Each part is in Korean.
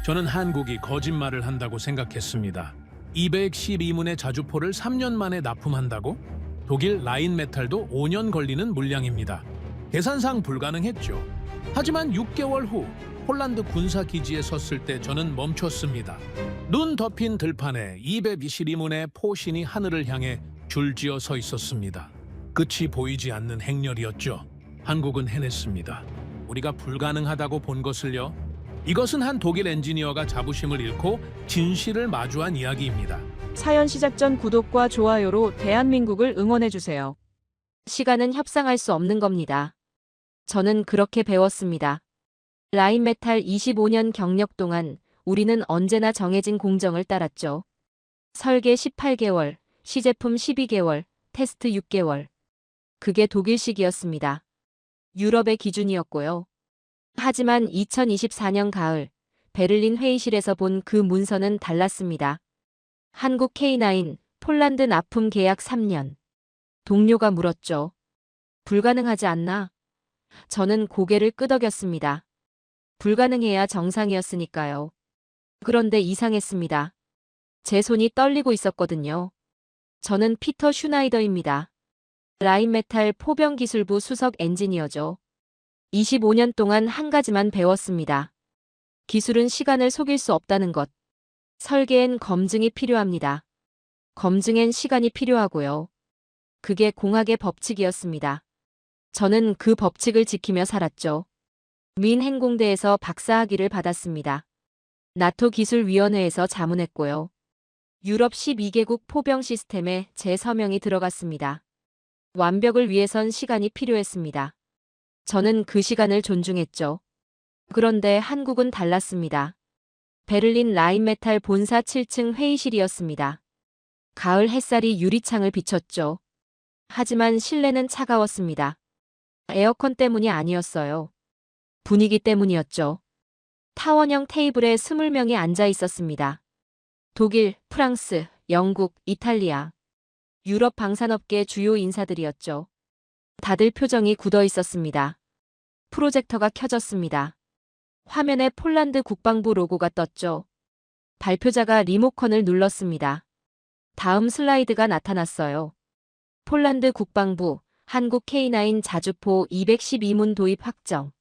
저는 한국이 거짓말을 한다고 생각했습니다. 212문의 자주포를 3년 만에 납품한다고? 독일 라인메탈도 5년 걸리는 물량입니다. 계산상 불가능했죠. 하지만 6개월 후 폴란드 군사기지에 섰을 때 저는 멈췄습니다. 눈 덮인 들판에 222문의 포신이 하늘을 향해 줄지어 서 있었습니다. 끝이 보이지 않는 행렬이었죠. 한국은 해냈습니다. 우리가 불가능하다고 본 것을요. 이것은 한 독일 엔지니어가 자부심을 잃고 진실을 마주한 이야기입니다. 사연 시작 전 구독과 좋아요로 대한민국을 응원해주세요. 시간은 협상할 수 없는 겁니다. 저는 그렇게 배웠습니다. 라인메탈 25년 경력 동안 우리는 언제나 정해진 공정을 따랐죠. 설계 18개월, 시제품 12개월, 테스트 6개월. 그게 독일식이었습니다. 유럽의 기준이었고요. 하지만 2024년 가을, 베를린 회의실에서 본 그 문서는 달랐습니다. 한국 K9, 폴란드 납품 계약 3년. 동료가 물었죠. 불가능하지 않나? 저는 고개를 끄덕였습니다. 불가능해야 정상이었으니까요. 그런데 이상했습니다. 제 손이 떨리고 있었거든요. 저는 피터 슈나이더입니다. 라인메탈 포병기술부 수석 엔지니어죠. 25년 동안 한 가지만 배웠습니다. 기술은 시간을 속일 수 없다는 것. 설계엔 검증이 필요합니다. 검증엔 시간이 필요하고요. 그게 공학의 법칙이었습니다. 저는 그 법칙을 지키며 살았죠. 민행공대에서 박사학위를 받았습니다. 나토 기술위원회에서 자문했고요. 유럽 12개국 포병 시스템에 제 서명이 들어갔습니다. 완벽을 위해선 시간이 필요했습니다. 저는 그 시간을 존중했죠. 그런데 한국은 달랐습니다. 베를린 라인메탈 본사 7층 회의실이었습니다. 가을 햇살이 유리창을 비췄죠. 하지만 실내는 차가웠습니다. 에어컨 때문이 아니었어요. 분위기 때문이었죠. 타원형 테이블에 20명이 앉아 있었습니다. 독일, 프랑스, 영국, 이탈리아. 유럽 방산업계 주요 인사들이었죠. 다들 표정이 굳어 있었습니다. 프로젝터가 켜졌습니다. 화면에 폴란드 국방부 로고가 떴죠. 발표자가 리모컨을 눌렀습니다. 다음 슬라이드가 나타났어요. 폴란드 국방부, 한국 K9 자주포 212문 도입 확정.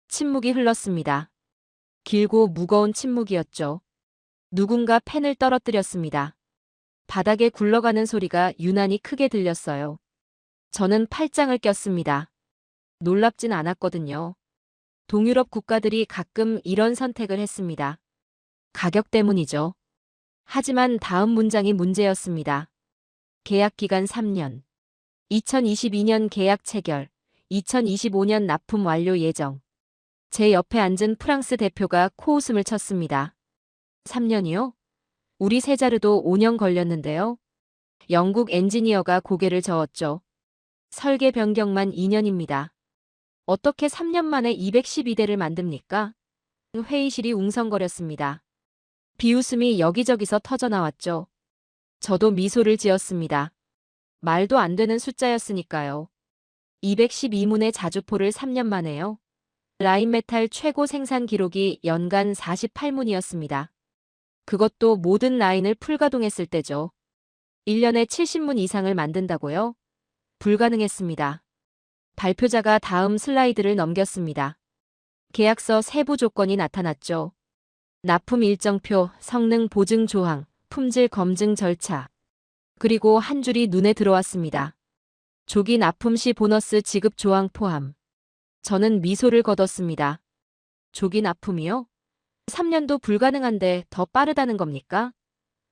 침묵이 흘렀습니다. 길고 무거운 침묵이었죠. 누군가 펜을 떨어뜨렸습니다. 바닥에 굴러가는 소리가 유난히 크게 들렸어요. 저는 팔짱을 꼈습니다. 놀랍진 않았거든요. 동유럽 국가들이 가끔 이런 선택을 했습니다. 가격 때문이죠. 하지만 다음 문장이 문제였습니다. 계약 기간 3년. 2022년 계약 체결. 2025년 납품 완료 예정. 제 옆에 앉은 프랑스 대표가 코웃음을 쳤습니다. 3년이요? 우리 세자르도 5년 걸렸는데요. 영국 엔지니어가 고개를 저었죠. 설계 변경만 2년입니다. 어떻게 3년 만에 212대를 만듭니까? 회의실이 웅성거렸습니다. 비웃음이 여기저기서 터져나왔죠. 저도 미소를 지었습니다. 말도 안 되는 숫자였으니까요. 212문의 자주포를 3년 만에요. 라인메탈 최고 생산 기록이 연간 48문이었습니다. 그것도 모든 라인을 풀가동했을 때죠. 1년에 70문 이상을 만든다고요? 불가능했습니다. 발표자가 다음 슬라이드를 넘겼습니다. 계약서 세부 조건이 나타났죠. 납품 일정표, 성능 보증 조항, 품질 검증 절차. 그리고 한 줄이 눈에 들어왔습니다. 조기 납품 시 보너스 지급 조항 포함. 저는 미소를 거뒀습니다. 조기 납품이요? 3년도 불가능한데 더 빠르다는 겁니까?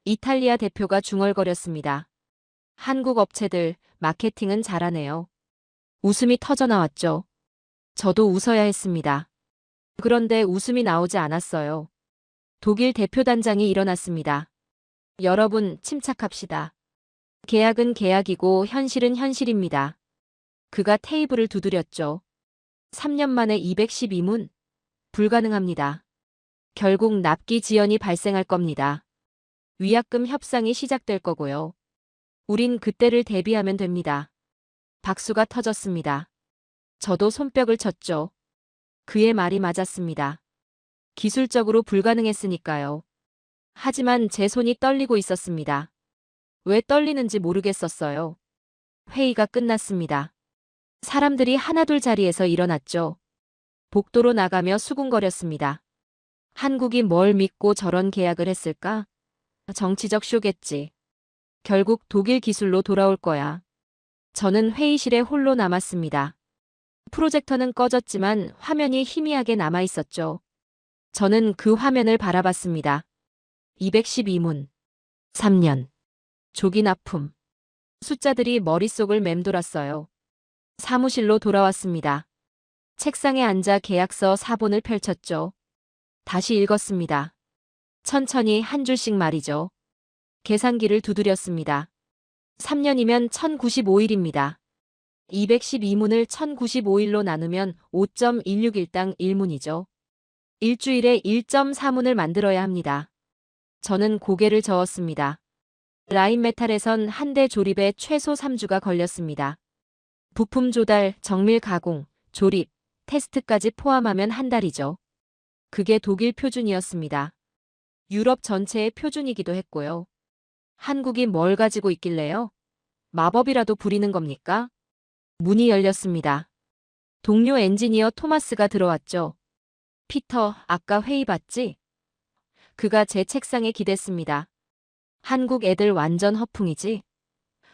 이탈리아 대표가 중얼거렸습니다. 한국 업체들, 마케팅은 잘하네요. 웃음이 터져나왔죠. 저도 웃어야 했습니다. 그런데 웃음이 나오지 않았어요. 독일 대표단장이 일어났습니다. 여러분, 침착합시다. 계약은 계약이고 현실은 현실입니다. 그가 테이블을 두드렸죠. 3년 만에 212문? 불가능합니다. 결국 납기 지연이 발생할 겁니다. 위약금 협상이 시작될 거고요. 우린 그때를 대비하면 됩니다. 박수가 터졌습니다. 저도 손뼉을 쳤죠. 그의 말이 맞았습니다. 기술적으로 불가능했으니까요. 하지만 제 손이 떨리고 있었습니다. 왜 떨리는지 모르겠었어요. 회의가 끝났습니다. 사람들이 하나둘 자리에서 일어났죠. 복도로 나가며 수군거렸습니다. 한국이 뭘 믿고 저런 계약을 했을까? 정치적 쇼겠지. 결국 독일 기술로 돌아올 거야. 저는 회의실에 홀로 남았습니다. 프로젝터는 꺼졌지만 화면이 희미하게 남아 있었죠. 저는 그 화면을 바라봤습니다. 212문. 3년. 조기 납품. 숫자들이 머릿속을 맴돌았어요. 사무실로 돌아왔습니다. 책상에 앉아 계약서 사본을 펼쳤죠. 다시 읽었습니다. 천천히 한 줄씩 말이죠. 계산기를 두드렸습니다. 3년이면 1095일입니다. 212문을 1095일로 나누면 5.161당 1문이죠. 일주일에 1.4문을 만들어야 합니다. 저는 고개를 저었습니다. 라인메탈에선 한 대 조립에 최소 3주가 걸렸습니다. 부품 조달, 정밀 가공, 조립, 테스트까지 포함하면 한 달이죠. 그게 독일 표준이었습니다. 유럽 전체의 표준이기도 했고요. 한국이 뭘 가지고 있길래요? 마법이라도 부리는 겁니까? 문이 열렸습니다. 동료 엔지니어 토마스가 들어왔죠. 피터, 아까 회의 봤지? 그가 제 책상에 기댔습니다. 한국 애들 완전 허풍이지?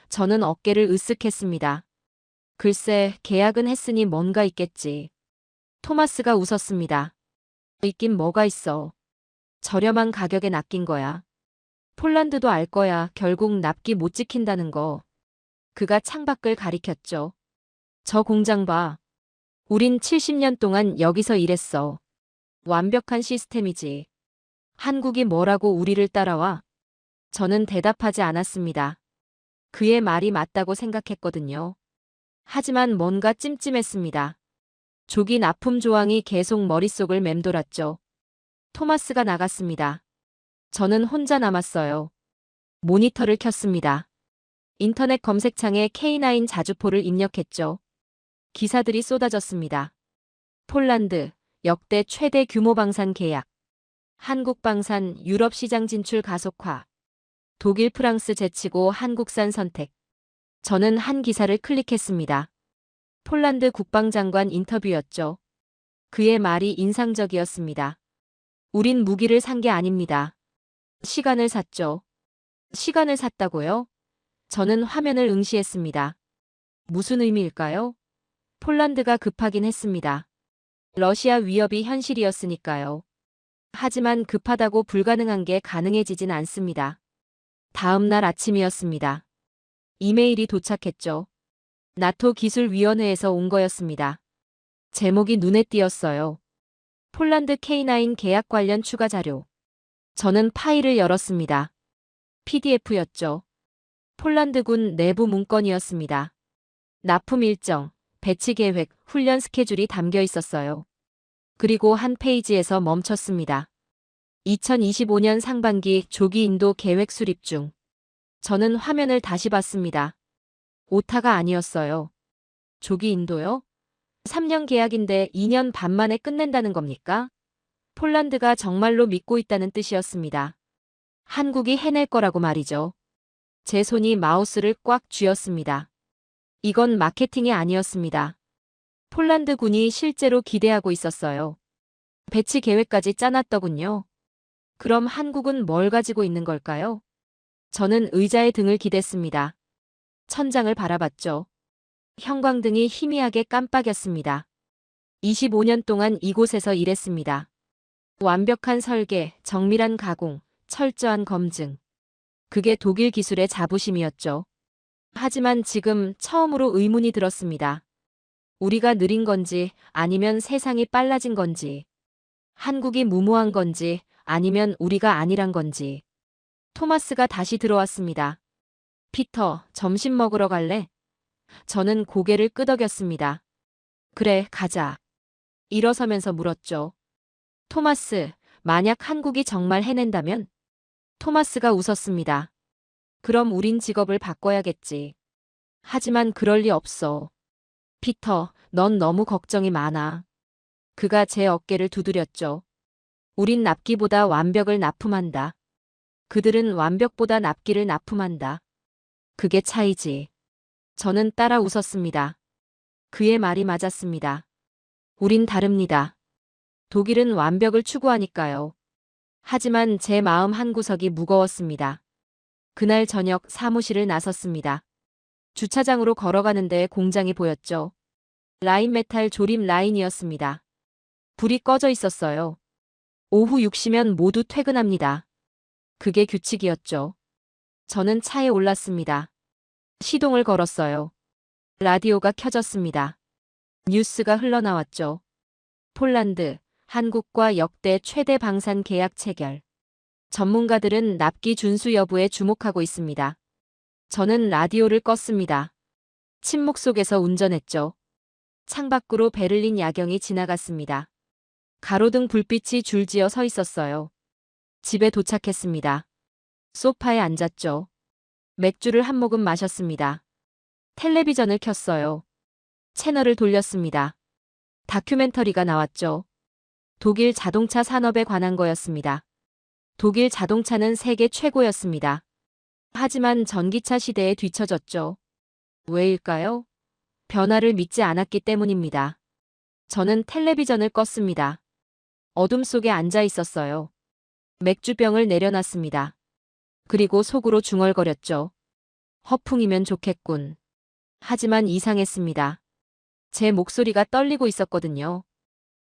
저는 어깨를 으쓱했습니다. 글쎄, 계약은 했으니 뭔가 있겠지. 토마스가 웃었습니다. 있긴 뭐가 있어. 저렴한 가격에 낚인 거야. 폴란드도 알 거야. 결국 납기 못 지킨다는 거. 그가 창밖을 가리켰죠. 저 공장 봐. 우린 70년 동안 여기서 일했어. 완벽한 시스템이지. 한국이 뭐라고 우리를 따라와? 저는 대답하지 않았습니다. 그의 말이 맞다고 생각했거든요. 하지만 뭔가 찜찜했습니다. 조기 납품 조항이 계속 머릿속을 맴돌았죠. 토마스가 나갔습니다. 저는 혼자 남았어요. 모니터를 켰습니다. 인터넷 검색창에 K9 자주포를 입력했죠. 기사들이 쏟아졌습니다. 폴란드, 역대 최대 규모 방산 계약. 한국 방산, 유럽 시장 진출 가속화. 독일, 프랑스 제치고 한국산 선택. 저는 한 기사를 클릭했습니다. 폴란드 국방장관 인터뷰였죠. 그의 말이 인상적이었습니다. 우린 무기를 산 게 아닙니다. 시간을 샀죠. 시간을 샀다고요? 저는 화면을 응시했습니다. 무슨 의미일까요? 폴란드가 급하긴 했습니다. 러시아 위협이 현실이었으니까요. 하지만 급하다고 불가능한 게 가능해지진 않습니다. 다음 날 아침이었습니다. 이메일이 도착했죠. 나토 기술위원회에서 온 거였습니다. 제목이 눈에 띄었어요. 폴란드 K9 계약 관련 추가 자료. 저는 파일을 열었습니다. PDF였죠. 폴란드군 내부 문건이었습니다. 납품 일정, 배치 계획, 훈련 스케줄이 담겨 있었어요. 그리고 한 페이지에서 멈췄습니다. 2025년 상반기 조기 인도 계획 수립 중. 저는 화면을 다시 봤습니다. 오타가 아니었어요. 조기 인도요? 3년 계약인데 2년 반 만에 끝낸다는 겁니까? 폴란드가 정말로 믿고 있다는 뜻이었습니다. 한국이 해낼 거라고 말이죠. 제 손이 마우스를 꽉 쥐었습니다. 이건 마케팅이 아니었습니다. 폴란드 군이 실제로 기대하고 있었어요. 배치 계획까지 짜놨더군요. 그럼 한국은 뭘 가지고 있는 걸까요? 저는 의자에 등을 기댔습니다. 천장을 바라봤죠. 형광등이 희미하게 깜빡였습니다. 25년 동안 이곳에서 일했습니다. 완벽한 설계, 정밀한 가공, 철저한 검증. 그게 독일 기술의 자부심이었죠. 하지만 지금 처음으로 의문이 들었습니다. 우리가 느린 건지 아니면 세상이 빨라진 건지. 한국이 무모한 건지 아니면 우리가 아니란 건지. 토마스가 다시 들어왔습니다. 피터, 점심 먹으러 갈래? 저는 고개를 끄덕였습니다. 그래, 가자. 일어서면서 물었죠. 토마스, 만약 한국이 정말 해낸다면? 토마스가 웃었습니다. 그럼 우린 직업을 바꿔야겠지. 하지만 그럴 리 없어. 피터, 넌 너무 걱정이 많아. 그가 제 어깨를 두드렸죠. 우린 납기보다 완벽을 납품한다. 그들은 완벽보다 납기를 납품한다. 그게 차이지. 저는 따라 웃었습니다. 그의 말이 맞았습니다. 우린 다릅니다. 독일은 완벽을 추구하니까요. 하지만 제 마음 한구석이 무거웠습니다. 그날 저녁 사무실을 나섰습니다. 주차장으로 걸어가는데 공장이 보였죠. 라인메탈 조립 라인이었습니다. 불이 꺼져 있었어요. 오후 6시면 모두 퇴근합니다. 그게 규칙이었죠. 저는 차에 올랐습니다. 시동을 걸었어요. 라디오가 켜졌습니다. 뉴스가 흘러나왔죠. 폴란드, 한국과 역대 최대 방산 계약 체결. 전문가들은 납기 준수 여부에 주목하고 있습니다. 저는 라디오를 껐습니다. 침묵 속에서 운전했죠. 창밖으로 베를린 야경이 지나갔습니다. 가로등 불빛이 줄지어 서 있었어요. 집에 도착했습니다. 소파에 앉았죠. 맥주를 한 모금 마셨습니다. 텔레비전을 켰어요. 채널을 돌렸습니다. 다큐멘터리가 나왔죠. 독일 자동차 산업에 관한 거였습니다. 독일 자동차는 세계 최고였습니다. 하지만 전기차 시대에 뒤처졌죠. 왜일까요? 변화를 믿지 않았기 때문입니다. 저는 텔레비전을 껐습니다. 어둠 속에 앉아 있었어요. 맥주병을 내려놨습니다. 그리고 속으로 중얼거렸죠. 허풍이면 좋겠군. 하지만 이상했습니다. 제 목소리가 떨리고 있었거든요.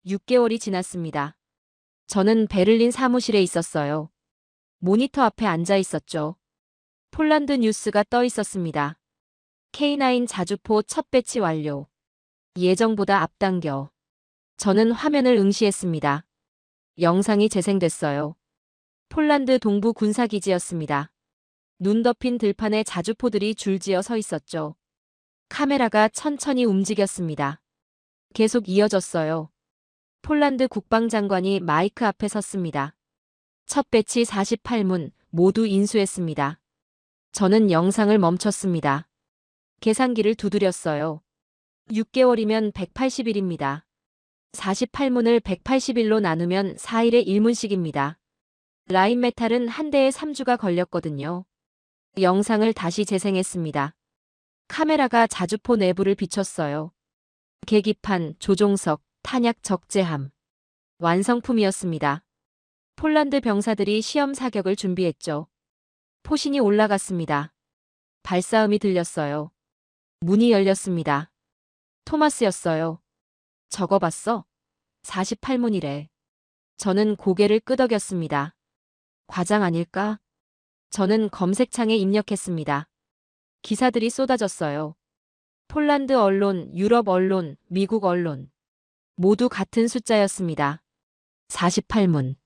6개월이 지났습니다. 저는 베를린 사무실에 있었어요. 모니터 앞에 앉아 있었죠. 폴란드 뉴스가 떠 있었습니다. K9 자주포 첫 배치 완료. 예정보다 앞당겨. 저는 화면을 응시했습니다. 영상이 재생됐어요. 폴란드 동부 군사기지였습니다. 눈 덮인 들판에 자주포들이 줄지어 서 있었죠. 카메라가 천천히 움직였습니다. 계속 이어졌어요. 폴란드 국방장관이 마이크 앞에 섰습니다. 첫 배치 48문 모두 인수했습니다. 저는 영상을 멈췄습니다. 계산기를 두드렸어요. 6개월이면 180일입니다. 48문을 180일로 나누면 4일에 1문씩입니다. 라인메탈은 한 대에 3주가 걸렸거든요. 영상을 다시 재생했습니다. 카메라가 자주포 내부를 비췄어요. 계기판, 조종석, 탄약 적재함. 완성품이었습니다. 폴란드 병사들이 시험 사격을 준비했죠. 포신이 올라갔습니다. 발싸움이 들렸어요. 문이 열렸습니다. 토마스였어요. 적어봤어? 48문이래. 저는 고개를 끄덕였습니다. 과장 아닐까? 저는 검색창에 입력했습니다. 기사들이 쏟아졌어요. 폴란드 언론, 유럽 언론, 미국 언론. 모두 같은 숫자였습니다. 48문.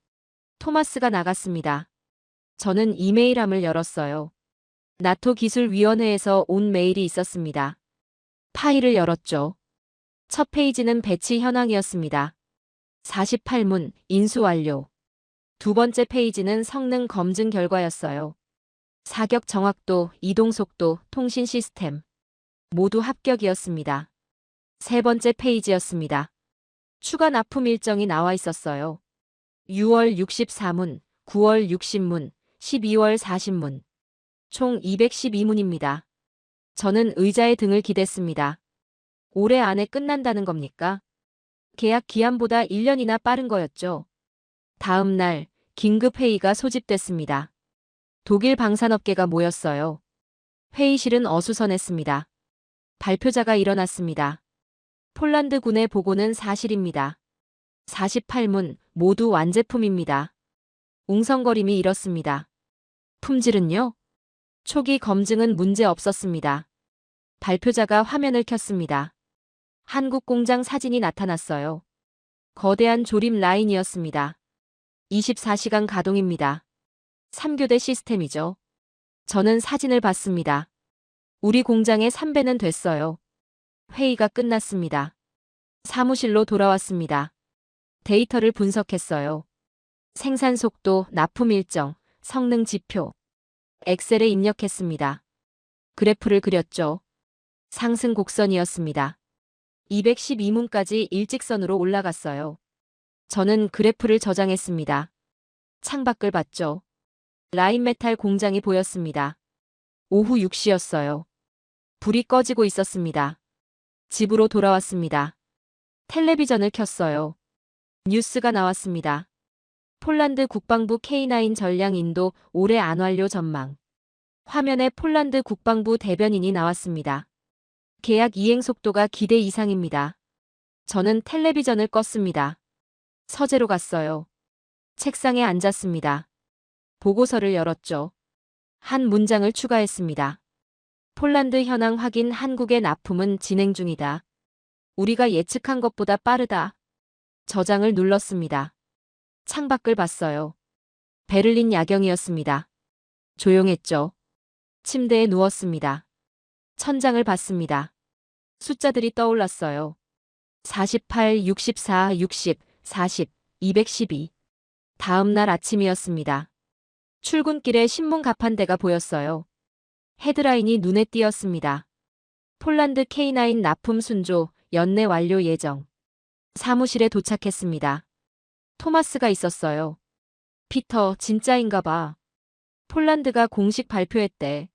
토마스가 나갔습니다. 저는 이메일함을 열었어요. 나토 기술위원회에서 온 메일이 있었습니다. 파일을 열었죠. 첫 페이지는 배치 현황이었습니다. 48문, 인수 완료. 두 번째 페이지는 성능 검증 결과였어요. 사격 정확도, 이동 속도, 통신 시스템. 모두 합격이었습니다. 세 번째 페이지였습니다. 추가 납품 일정이 나와 있었어요. 6월 64문, 9월 60문, 12월 40문. 총 212문입니다. 저는 의자에 등을 기댔습니다. 올해 안에 끝난다는 겁니까? 계약 기한보다 1년이나 빠른 거였죠. 다음 날 긴급회의가 소집됐습니다. 독일 방산업계가 모였어요. 회의실은 어수선했습니다. 발표자가 일어났습니다. 폴란드 군의 보고는 사실입니다. 48문 모두 완제품입니다. 웅성거림이 일었습니다. 품질은요? 초기 검증은 문제 없었습니다. 발표자가 화면을 켰습니다. 한국 공장 사진이 나타났어요. 거대한 조립 라인이었습니다. 24시간 가동입니다. 3교대 시스템이죠. 저는 사진을 봤습니다. 우리 공장의 3배는 됐어요. 회의가 끝났습니다. 사무실로 돌아왔습니다. 데이터를 분석했어요. 생산 속도, 납품 일정, 성능 지표. 엑셀에 입력했습니다. 그래프를 그렸죠. 상승 곡선이었습니다. 212문까지 일직선으로 올라갔어요. 저는 그래프를 저장했습니다. 창밖을 봤죠. 라인메탈 공장이 보였습니다. 오후 6시였어요. 불이 꺼지고 있었습니다. 집으로 돌아왔습니다. 텔레비전을 켰어요. 뉴스가 나왔습니다. 폴란드 국방부 K9 전량 인도 올해 안 완료 전망. 화면에 폴란드 국방부 대변인이 나왔습니다. 계약 이행 속도가 기대 이상입니다. 저는 텔레비전을 껐습니다. 서재로 갔어요. 책상에 앉았습니다. 보고서를 열었죠. 한 문장을 추가했습니다. 폴란드 현황 확인, 한국의 납품은 진행 중이다. 우리가 예측한 것보다 빠르다. 저장을 눌렀습니다. 창밖을 봤어요. 베를린 야경이었습니다. 조용했죠. 침대에 누웠습니다. 천장을 봤습니다. 숫자들이 떠올랐어요. 48, 64, 60, 40, 212. 다음 날 아침이었습니다. 출근길에 신문 가판대가 보였어요. 헤드라인이 눈에 띄었습니다. 폴란드 K9 납품 순조, 연내 완료 예정. 사무실에 도착했습니다. 토마스가 있었어요. 피터, 진짜인가 봐. 폴란드가 공식 발표했대.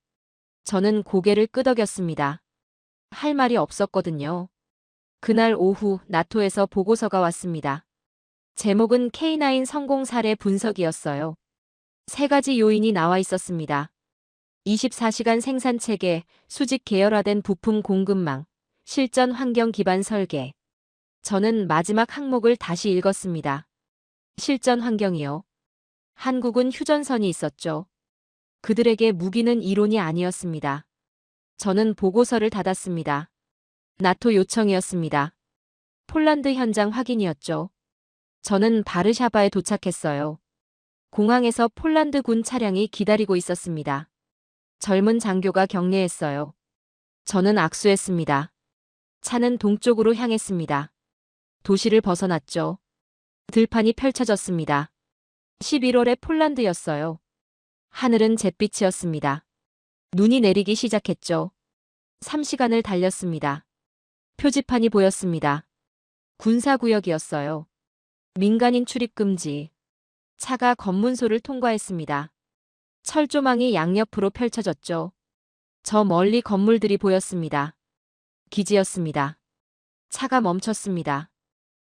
저는 고개를 끄덕였습니다. 할 말이 없었거든요. 그날 오후 나토에서 보고서가 왔습니다. 제목은 K9 성공 사례 분석이었어요. 3가지 요인이 나와 있었습니다. 24시간 생산 체계, 수직 계열화된 부품 공급망, 실전 환경 기반 설계. 저는 마지막 항목을 다시 읽었습니다. 실전 환경이요. 한국은 휴전선이 있었죠. 그들에게 무기는 이론이 아니었습니다. 저는 보고서를 닫았습니다. 나토 요청이었습니다. 폴란드 현장 확인이었죠. 저는 바르샤바에 도착했어요. 공항에서 폴란드 군 차량이 기다리고 있었습니다. 젊은 장교가 격려했어요. 저는 악수했습니다. 차는 동쪽으로 향했습니다. 도시를 벗어났죠. 들판이 펼쳐졌습니다. 11월의 폴란드였어요. 하늘은 잿빛이었습니다. 눈이 내리기 시작했죠. 3시간을 달렸습니다. 표지판이 보였습니다. 군사구역이었어요. 민간인 출입 금지. 차가 검문소를 통과했습니다. 철조망이 양옆으로 펼쳐졌죠. 저 멀리 건물들이 보였습니다. 기지였습니다. 차가 멈췄습니다.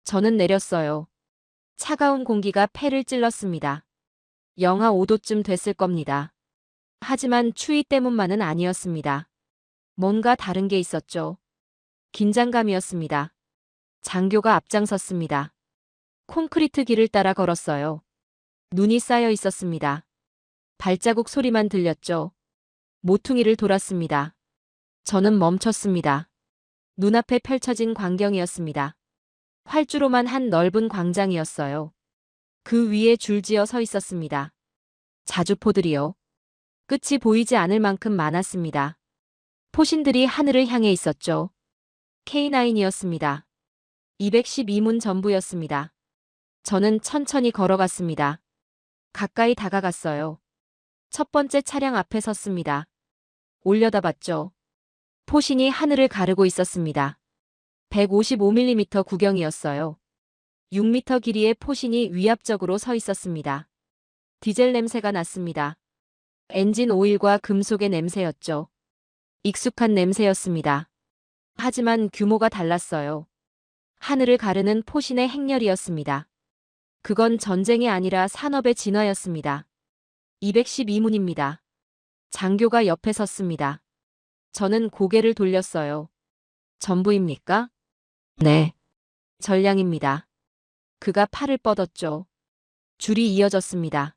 저는 내렸어요. 차가운 공기가 폐를 찔렀습니다. 영하 5도쯤 됐을 겁니다. 하지만 추위 때문만은 아니었습니다. 뭔가 다른 게 있었죠. 긴장감이었습니다. 장교가 앞장섰습니다. 콘크리트 길을 따라 걸었어요. 눈이 쌓여 있었습니다. 발자국 소리만 들렸죠. 모퉁이를 돌았습니다. 저는 멈췄습니다. 눈앞에 펼쳐진 광경이었습니다. 활주로만 한 넓은 광장이었어요. 그 위에 줄지어 서 있었습니다. 자주포들이요. 끝이 보이지 않을 만큼 많았습니다. 포신들이 하늘을 향해 있었죠. K9이었습니다. 212문 전부였습니다. 저는 천천히 걸어갔습니다. 가까이 다가갔어요. 첫 번째 차량 앞에 섰습니다. 올려다봤죠. 포신이 하늘을 가르고 있었습니다. 155mm 구경이었어요. 6m 길이의 포신이 위압적으로 서 있었습니다. 디젤 냄새가 났습니다. 엔진 오일과 금속의 냄새였죠. 익숙한 냄새였습니다. 하지만 규모가 달랐어요. 하늘을 가르는 포신의 행렬이었습니다. 그건 전쟁이 아니라 산업의 진화였습니다. 212문입니다. 장교가 옆에 섰습니다. 저는 고개를 돌렸어요. 전부입니까? 네. 전량입니다. 그가 팔을 뻗었죠. 줄이 이어졌습니다.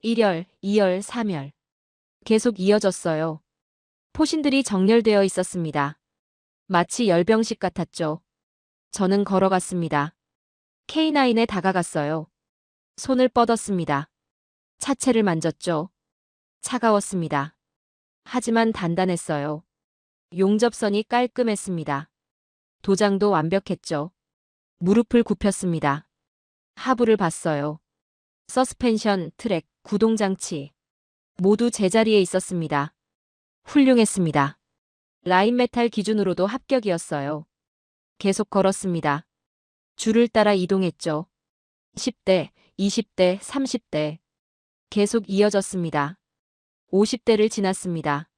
1열, 2열, 3열. 계속 이어졌어요. 포신들이 정렬되어 있었습니다. 마치 열병식 같았죠. 저는 걸어갔습니다. K9에 다가갔어요. 손을 뻗었습니다. 차체를 만졌죠. 차가웠습니다. 하지만 단단했어요. 용접선이 깔끔했습니다. 도장도 완벽했죠. 무릎을 굽혔습니다. 하부를 봤어요. 서스펜션, 트랙, 구동장치. 모두 제자리에 있었습니다. 훌륭했습니다. 라인메탈 기준으로도 합격이었어요. 계속 걸었습니다. 줄을 따라 이동했죠. 10대, 20대, 30대. 계속 이어졌습니다. 50대를 지났습니다.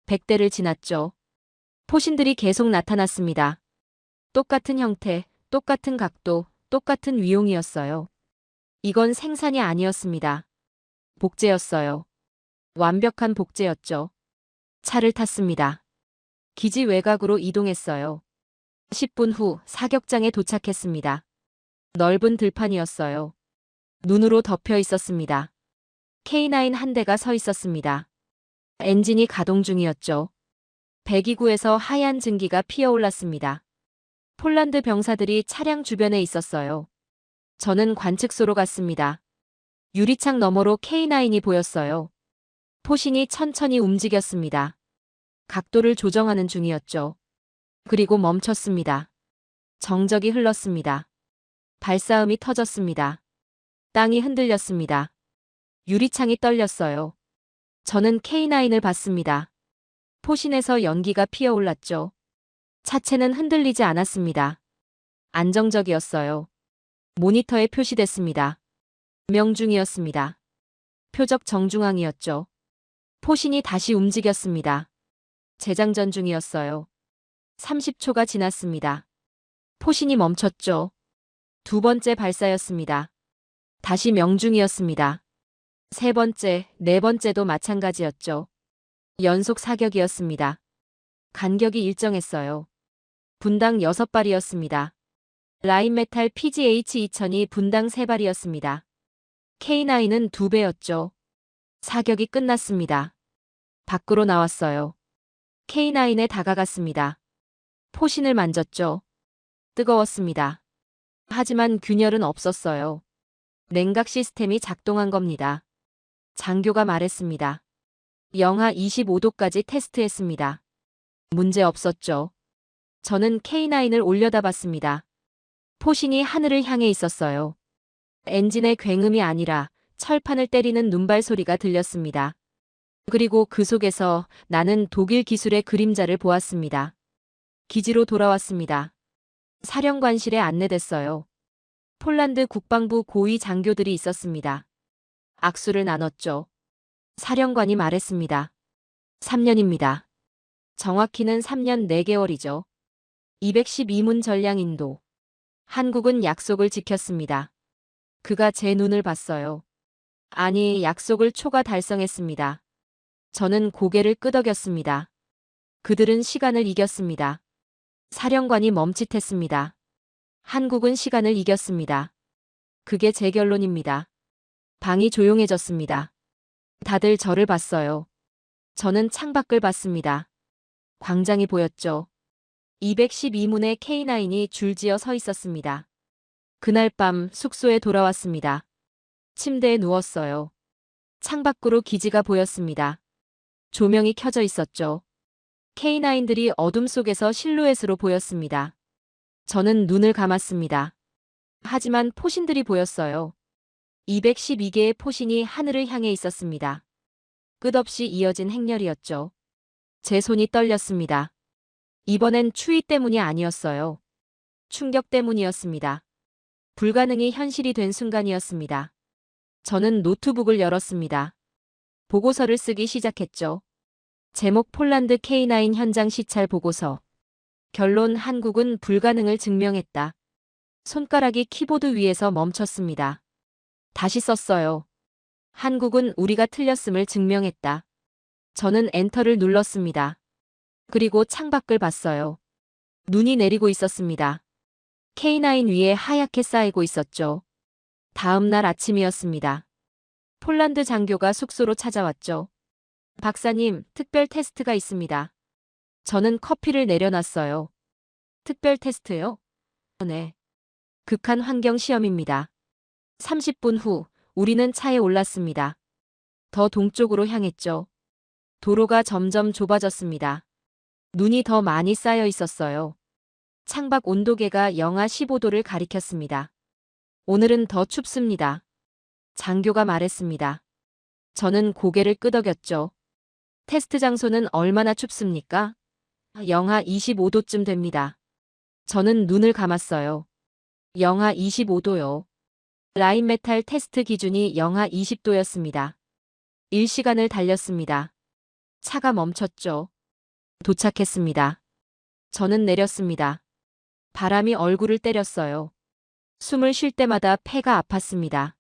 100대를 지났죠. 포신들이 계속 나타났습니다. 똑같은 형태, 똑같은 각도, 똑같은 위용이었어요. 이건 생산이 아니었습니다. 복제였어요. 완벽한 복제였죠. 차를 탔습니다. 기지 외곽으로 이동했어요. 10분 후 사격장에 도착했습니다. 넓은 들판이었어요. 눈으로 덮여 있었습니다. K9 한 대가 서 있었습니다. 엔진이 가동 중이었죠. 배기구에서 하얀 증기가 피어올랐습니다. 폴란드 병사들이 차량 주변에 있었어요. 저는 관측소로 갔습니다. 유리창 너머로 K9이 보였어요. 포신이 천천히 움직였습니다. 각도를 조정하는 중이었죠. 그리고 멈췄습니다. 정적이 흘렀습니다. 발사음이 터졌습니다. 땅이 흔들렸습니다. 유리창이 떨렸어요. 저는 K9을 봤습니다. 포신에서 연기가 피어올랐죠. 차체는 흔들리지 않았습니다. 안정적이었어요. 모니터에 표시됐습니다. 명중이었습니다. 표적 정중앙이었죠. 포신이 다시 움직였습니다. 재장전 중이었어요. 30초가 지났습니다. 포신이 멈췄죠. 두 번째 발사였습니다. 다시 명중이었습니다. 세 번째, 네 번째도 마찬가지였죠. 연속 사격이었습니다. 간격이 일정했어요. 분당 6발이었습니다. 라인메탈 PGH-2000이 분당 3발이었습니다. K9은 2배였죠. 사격이 끝났습니다. 밖으로 나왔어요. K9에 다가갔습니다. 포신을 만졌죠. 뜨거웠습니다. 하지만 균열은 없었어요. 냉각 시스템이 작동한 겁니다. 장교가 말했습니다. 영하 25도까지 테스트했습니다. 문제 없었죠. 저는 K9을 올려다봤습니다. 포신이 하늘을 향해 있었어요. 엔진의 굉음이 아니라 철판을 때리는 눈발 소리가 들렸습니다. 그리고 그 속에서 나는 독일 기술의 그림자를 보았습니다. 기지로 돌아왔습니다. 사령관실에 안내됐어요. 폴란드 국방부 고위 장교들이 있었습니다. 악수를 나눴죠. 사령관이 말했습니다. 3년입니다. 정확히는 3년 4개월이죠. 212문 전량 인도. 한국은 약속을 지켰습니다. 그가 제 눈을 봤어요. 아니, 약속을 초과 달성했습니다. 저는 고개를 끄덕였습니다. 그들은 시간을 이겼습니다. 사령관이 멈칫했습니다. 한국은 시간을 이겼습니다. 그게 제 결론입니다. 방이 조용해졌습니다. 다들 저를 봤어요. 저는 창밖을 봤습니다. 광장이 보였죠. 212문의 K9이 줄지어 서 있었습니다. 그날 밤 숙소에 돌아왔습니다. 침대에 누웠어요. 창밖으로 기지가 보였습니다. 조명이 켜져 있었죠. K9들이 어둠 속에서 실루엣으로 보였습니다. 저는 눈을 감았습니다. 하지만 포신들이 보였어요. 212개의 포신이 하늘을 향해 있었습니다. 끝없이 이어진 행렬이었죠. 제 손이 떨렸습니다. 이번엔 추위 때문이 아니었어요. 충격 때문이었습니다. 불가능이 현실이 된 순간이었습니다. 저는 노트북을 열었습니다. 보고서를 쓰기 시작했죠. 제목 폴란드 K9 현장 시찰 보고서. 결론 한국은 불가능을 증명했다. 손가락이 키보드 위에서 멈췄습니다. 다시 썼어요. 한국은 우리가 틀렸음을 증명했다. 저는 엔터를 눌렀습니다. 그리고 창밖을 봤어요. 눈이 내리고 있었습니다. K9 위에 하얗게 쌓이고 있었죠. 다음 날 아침이었습니다. 폴란드 장교가 숙소로 찾아왔죠. 박사님, 특별 테스트가 있습니다. 저는 커피를 내려놨어요. 특별 테스트요? 네. 극한 환경 시험입니다. 30분 후 우리는 차에 올랐습니다. 더 동쪽으로 향했죠. 도로가 점점 좁아졌습니다. 눈이 더 많이 쌓여 있었어요. 창밖 온도계가 영하 15도를 가리켰습니다. 오늘은 더 춥습니다. 장교가 말했습니다. 저는 고개를 끄덕였죠. 테스트 장소는 얼마나 춥습니까? 영하 25도쯤 됩니다. 저는 눈을 감았어요. 영하 25도요. 라인 메탈 테스트 기준이 영하 20도였습니다. 1시간을 달렸습니다. 차가 멈췄죠. 도착했습니다. 저는 내렸습니다. 바람이 얼굴을 때렸어요. 숨을 쉴 때마다 폐가 아팠습니다.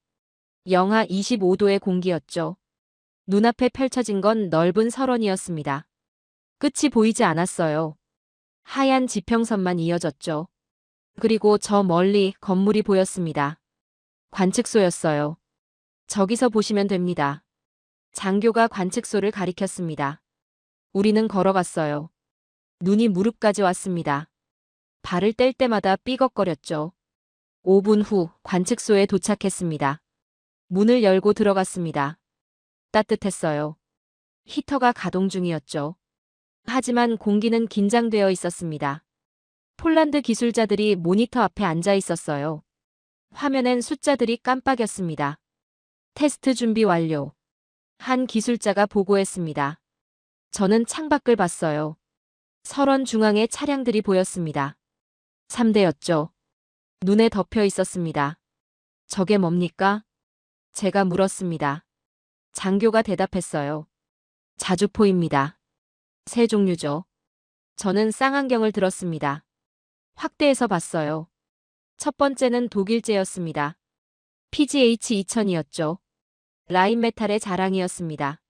영하 25도의 공기였죠. 눈앞에 펼쳐진 건 넓은 설원이었습니다. 끝이 보이지 않았어요. 하얀 지평선만 이어졌죠. 그리고 저 멀리 건물이 보였습니다. 관측소였어요. 저기서 보시면 됩니다. 장교가 관측소를 가리켰습니다. 우리는 걸어갔어요. 눈이 무릎까지 왔습니다. 발을 뗄 때마다 삐걱거렸죠. 5분 후 관측소에 도착했습니다. 문을 열고 들어갔습니다. 따뜻했어요. 히터가 가동 중이었죠. 하지만 공기는 긴장되어 있었습니다. 폴란드 기술자들이 모니터 앞에 앉아 있었어요. 화면엔 숫자들이 깜빡였습니다. 테스트 준비 완료. 한 기술자가 보고했습니다. 저는 창밖을 봤어요. 설원 중앙에 차량들이 보였습니다. 3대였죠. 눈에 덮여 있었습니다. 저게 뭡니까? 제가 물었습니다. 장교가 대답했어요. 자주포입니다. 새 종류죠. 저는 쌍안경을 들었습니다. 확대해서 봤어요. 첫 번째는 독일제였습니다. PGH-2000이었죠. 라인 메탈의 자랑이었습니다.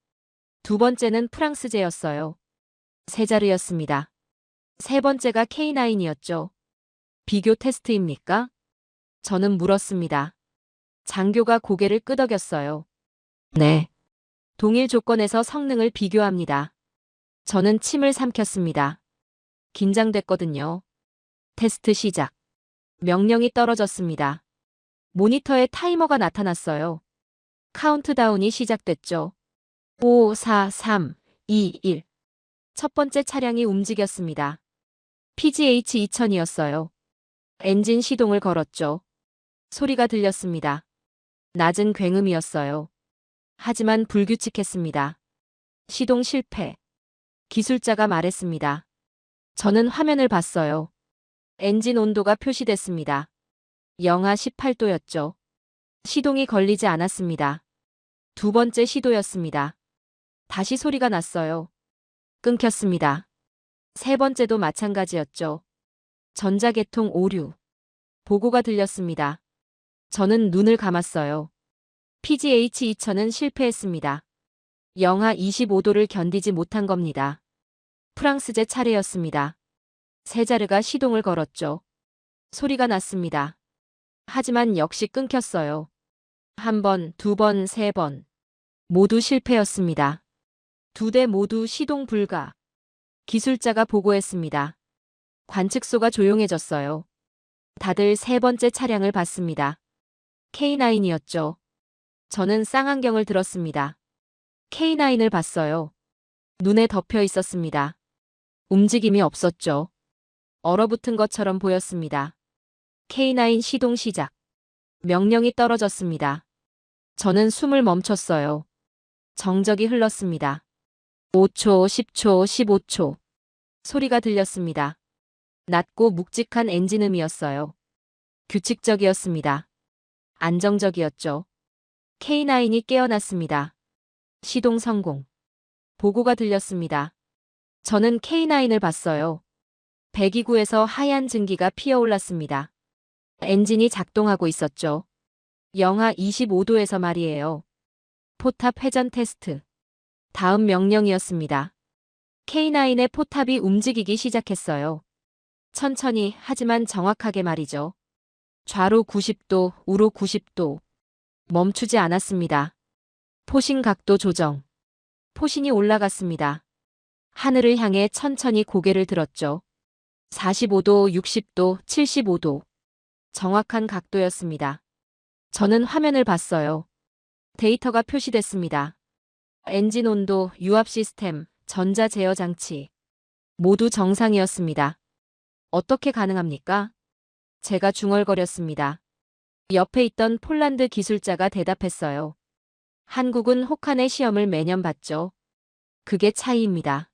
두 번째는 프랑스제였어요. 세자르였습니다. 세 번째가 K9이었죠. 비교 테스트입니까? 저는 물었습니다. 장교가 고개를 끄덕였어요. 네. 동일 조건에서 성능을 비교합니다. 저는 침을 삼켰습니다. 긴장됐거든요. 테스트 시작. 명령이 떨어졌습니다. 모니터에 타이머가 나타났어요. 카운트다운이 시작됐죠. 5, 4, 3, 2, 1. 첫 번째 차량이 움직였습니다. PGH-2000이었어요. 엔진 시동을 걸었죠. 소리가 들렸습니다. 낮은 굉음이었어요. 하지만 불규칙했습니다. 시동 실패. 기술자가 말했습니다. 저는 화면을 봤어요. 엔진 온도가 표시됐습니다. 영하 18도였죠. 시동이 걸리지 않았습니다. 두 번째 시도였습니다. 다시 소리가 났어요. 끊겼습니다. 세 번째도 마찬가지였죠. 전자계통 오류. 보고가 들렸습니다. 저는 눈을 감았어요. PGH-2000은 실패했습니다. 영하 25도를 견디지 못한 겁니다. 프랑스제 차례였습니다. 세자르가 시동을 걸었죠. 소리가 났습니다. 하지만 역시 끊겼어요. 한 번, 두 번, 세 번. 모두 실패였습니다. 두 대 모두 시동 불가. 기술자가 보고했습니다. 관측소가 조용해졌어요. 다들 세 번째 차량을 봤습니다. K9이었죠. 저는 쌍안경을 들었습니다. K9을 봤어요. 눈에 덮여 있었습니다. 움직임이 없었죠. 얼어붙은 것처럼 보였습니다. K9 시동 시작. 명령이 떨어졌습니다. 저는 숨을 멈췄어요. 정적이 흘렀습니다. 5초, 10초, 15초. 소리가 들렸습니다. 낮고 묵직한 엔진음이었어요. 규칙적이었습니다. 안정적이었죠. K9이 깨어났습니다. 시동 성공. 보고가 들렸습니다. 저는 K9을 봤어요. 배기구에서 하얀 증기가 피어올랐습니다. 엔진이 작동하고 있었죠. 영하 25도에서 말이에요. 포탑 회전 테스트. 다음 명령이었습니다. K9의 포탑이 움직이기 시작했어요. 천천히 하지만 정확하게 말이죠. 좌로 90도, 우로 90도. 멈추지 않았습니다. 포신 각도 조정. 포신이 올라갔습니다. 하늘을 향해 천천히 고개를 들었죠. 45도, 60도, 75도. 정확한 각도였습니다. 저는 화면을 봤어요. 데이터가 표시됐습니다. 엔진 온도, 유압 시스템, 전자 제어 장치. 모두 정상이었습니다. 어떻게 가능합니까? 제가 중얼거렸습니다. 옆에 있던 폴란드 기술자가 대답했어요. 한국은 혹한의 시험을 매년 봤죠. 그게 차이입니다.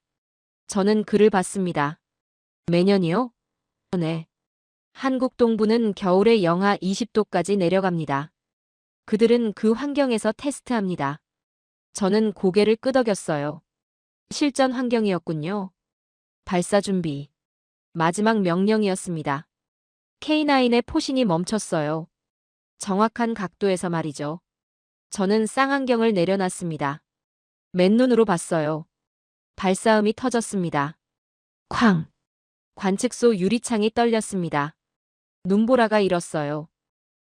저는 그를 봤습니다. 매년이요? 네. 한국 동부는 겨울에 영하 20도까지 내려갑니다. 그들은 그 환경에서 테스트합니다. 저는 고개를 끄덕였어요. 실전 환경이었군요. 발사 준비. 마지막 명령이었습니다. K9의 포신이 멈췄어요. 정확한 각도에서 말이죠. 저는 쌍안경을 내려놨습니다. 맨눈으로 봤어요. 발사음이 터졌습니다. 쾅! 관측소 유리창이 떨렸습니다. 눈보라가 일었어요.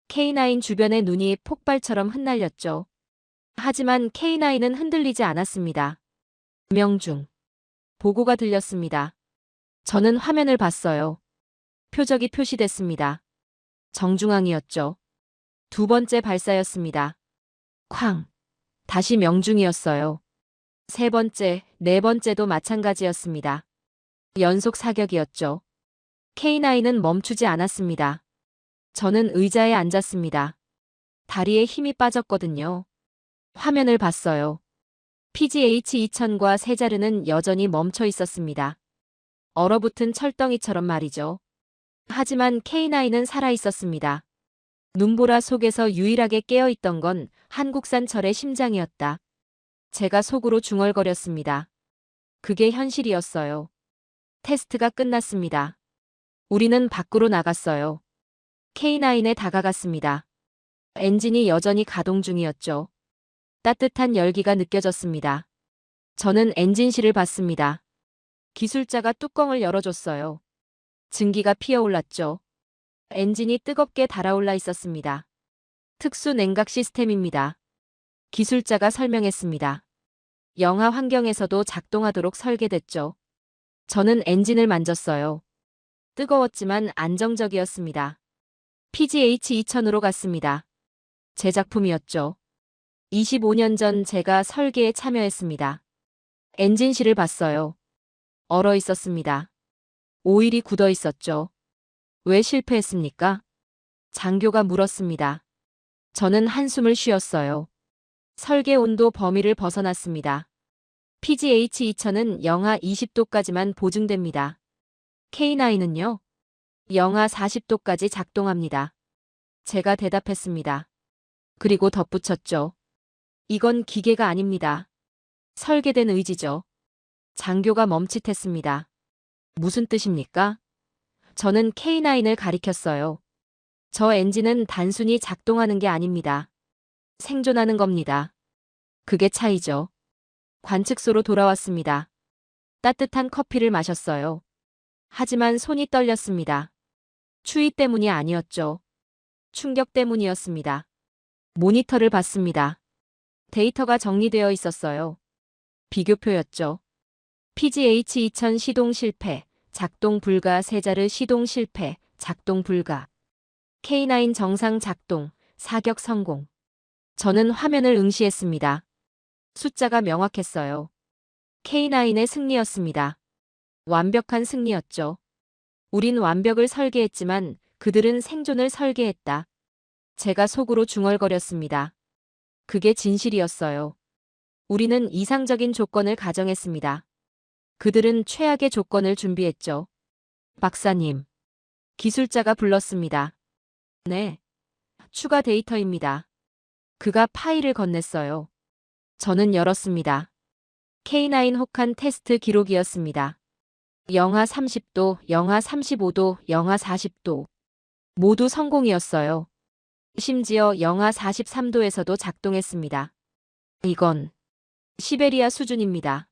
K9 주변의 눈이 폭발처럼 흩날렸죠. 하지만 K9은 흔들리지 않았습니다. 명중. 보고가 들렸습니다. 저는 화면을 봤어요. 표적이 표시됐습니다. 정중앙이었죠. 두 번째 발사였습니다. 쾅. 다시 명중이었어요. 세 번째, 네 번째도 마찬가지였습니다. 연속 사격이었죠. K9은 멈추지 않았습니다. 저는 의자에 앉았습니다. 다리에 힘이 빠졌거든요. 화면을 봤어요. PGH-2000과 세자르는 여전히 멈춰 있었습니다. 얼어붙은 철덩이처럼 말이죠. 하지만 K9은 살아 있었습니다. 눈보라 속에서 유일하게 깨어있던 건 한국산 철의 심장이었다. 제가 속으로 중얼거렸습니다. 그게 현실이었어요. 테스트가 끝났습니다. 우리는 밖으로 나갔어요. K9에 다가갔습니다. 엔진이 여전히 가동 중이었죠. 따뜻한 열기가 느껴졌습니다. 저는 엔진실을 봤습니다. 기술자가 뚜껑을 열어줬어요. 증기가 피어올랐죠. 엔진이 뜨겁게 달아올라 있었습니다. 특수 냉각 시스템입니다. 기술자가 설명했습니다. 영하 환경에서도 작동하도록 설계됐죠. 저는 엔진을 만졌어요. 뜨거웠지만 안정적이었습니다. PGH-2000으로 갔습니다. 제 작품이었죠. 25년 전 제가 설계에 참여했습니다. 엔진실을 봤어요. 얼어 있었습니다. 오일이 굳어 있었죠. 왜 실패했습니까? 장교가 물었습니다. 저는 한숨을 쉬었어요. 설계 온도 범위를 벗어났습니다. PGH-2000은 영하 20도까지만 보증됩니다. K9은요? 영하 40도까지 작동합니다. 제가 대답했습니다. 그리고 덧붙였죠. 이건 기계가 아닙니다. 설계된 의지죠. 장교가 멈칫했습니다. 무슨 뜻입니까? 저는 K9을 가리켰어요. 저 엔진은 단순히 작동하는 게 아닙니다. 생존하는 겁니다. 그게 차이죠. 관측소로 돌아왔습니다. 따뜻한 커피를 마셨어요. 하지만 손이 떨렸습니다. 추위 때문이 아니었죠. 충격 때문이었습니다. 모니터를 봤습니다. 데이터가 정리되어 있었어요. 비교표였죠. PGH-2000 시동 실패, 작동 불가 세자르 시동 실패, 작동 불가. K9 정상 작동, 사격 성공. 저는 화면을 응시했습니다. 숫자가 명확했어요. K9의 승리였습니다. 완벽한 승리였죠. 우린 완벽을 설계했지만 그들은 생존을 설계했다. 제가 속으로 중얼거렸습니다. 그게 진실이었어요. 우리는 이상적인 조건을 가정했습니다. 그들은 최악의 조건을 준비했죠. 박사님. 기술자가 불렀습니다. 네. 추가 데이터입니다. 그가 파일을 건넸어요. 저는 열었습니다. K9 혹한 테스트 기록이었습니다. 영하 30도, 영하 35도, 영하 40도. 모두 성공이었어요. 심지어 영하 43도에서도 작동했습니다. 이건 시베리아 수준입니다.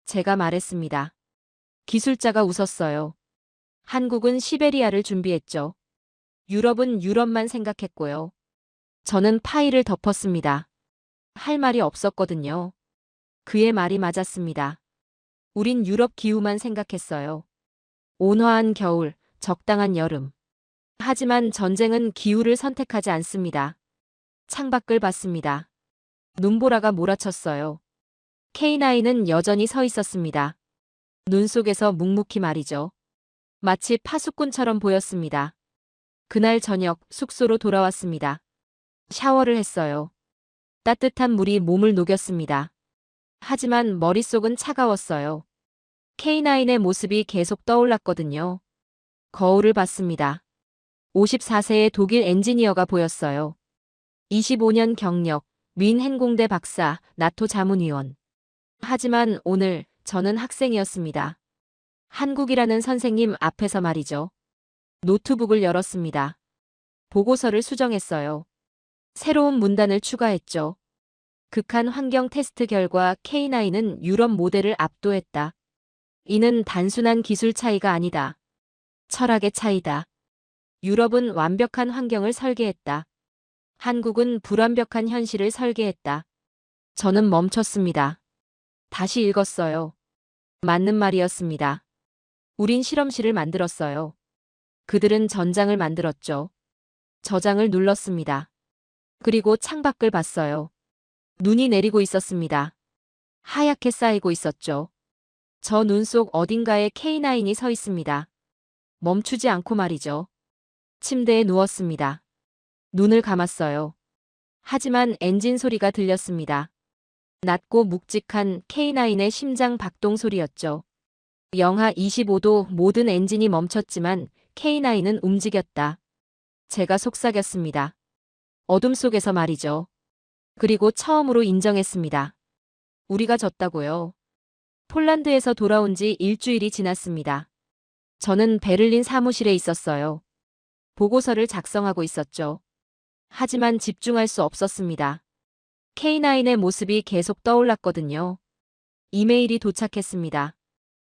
제가 말했습니다. 기술자가 웃었어요. 한국은 시베리아를 준비했죠. 유럽은 유럽만 생각했고요. 저는 파일을 덮었습니다. 할 말이 없었거든요. 그의 말이 맞았습니다. 우린 유럽 기후만 생각했어요. 온화한 겨울, 적당한 여름. 하지만 전쟁은 기후를 선택하지 않습니다. 창밖을 봤습니다. 눈보라가 몰아쳤어요. K9은 여전히 서 있었습니다. 눈 속에서 묵묵히 말이죠. 마치 파수꾼처럼 보였습니다. 그날 저녁 숙소로 돌아왔습니다. 샤워를 했어요. 따뜻한 물이 몸을 녹였습니다. 하지만 머릿속은 차가웠어요. K9의 모습이 계속 떠올랐거든요. 거울을 봤습니다. 54세의 독일 엔지니어가 보였어요. 25년 경력, 민행공대 박사, 나토 자문위원. 하지만 오늘 저는 학생이었습니다. 한국이라는 선생님 앞에서 말이죠. 노트북을 열었습니다. 보고서를 수정했어요. 새로운 문단을 추가했죠. 극한 환경 테스트 결과 K9은 유럽 모델을 압도했다. 이는 단순한 기술 차이가 아니다. 철학의 차이다. 유럽은 완벽한 환경을 설계했다. 한국은 불완벽한 현실을 설계했다. 저는 멈췄습니다. 다시 읽었어요. 맞는 말이었습니다. 우린 실험실을 만들었어요. 그들은 전장을 만들었죠. 저장을 눌렀습니다. 그리고 창밖을 봤어요. 눈이 내리고 있었습니다. 하얗게 쌓이고 있었죠. 저 눈 속 어딘가에 K9이 서 있습니다. 멈추지 않고 말이죠. 침대에 누웠습니다. 눈을 감았어요. 하지만 엔진 소리가 들렸습니다. 낮고 묵직한 K9의 심장 박동 소리였죠. 영하 25도 모든 엔진이 멈췄지만 K9은 움직였다. 제가 속삭였습니다. 어둠 속에서 말이죠. 그리고 처음으로 인정했습니다. 우리가 졌다고요. 폴란드에서 돌아온 지 일주일이 지났습니다. 저는 베를린 사무실에 있었어요. 보고서를 작성하고 있었죠. 하지만 집중할 수 없었습니다. K9의 모습이 계속 떠올랐거든요. 이메일이 도착했습니다.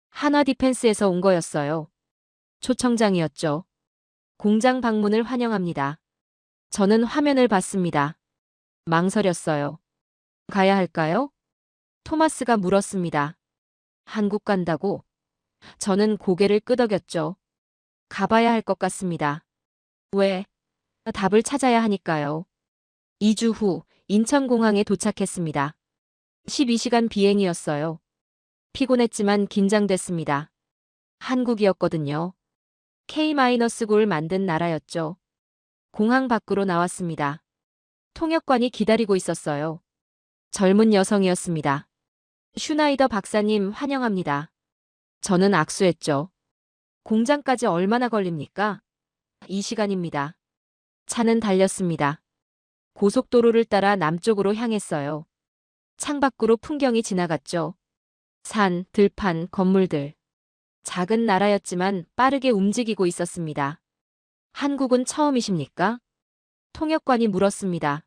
한화 디펜스에서 온 거였어요. 초청장이었죠. 공장 방문을 환영합니다. 저는 화면을 봤습니다. 망설였어요. 가야 할까요? 토마스가 물었습니다. 한국 간다고? 저는 고개를 끄덕였죠. 가봐야 할 것 같습니다. 왜? 답을 찾아야 하니까요. 2주 후 인천공항에 도착했습니다. 12시간 비행이었어요. 피곤했지만 긴장됐습니다. 한국이었거든요. K-9을 만든 나라였죠. 공항 밖으로 나왔습니다. 통역관이 기다리고 있었어요. 젊은 여성이었습니다. 슈나이더 박사님 환영합니다. 저는 악수했죠. 공장까지 얼마나 걸립니까? 2시간입니다. 차는 달렸습니다. 고속도로를 따라 남쪽으로 향했어요. 창밖으로 풍경이 지나갔죠. 산, 들판, 건물들. 작은 나라였지만 빠르게 움직이고 있었습니다. 한국은 처음이십니까? 통역관이 물었습니다.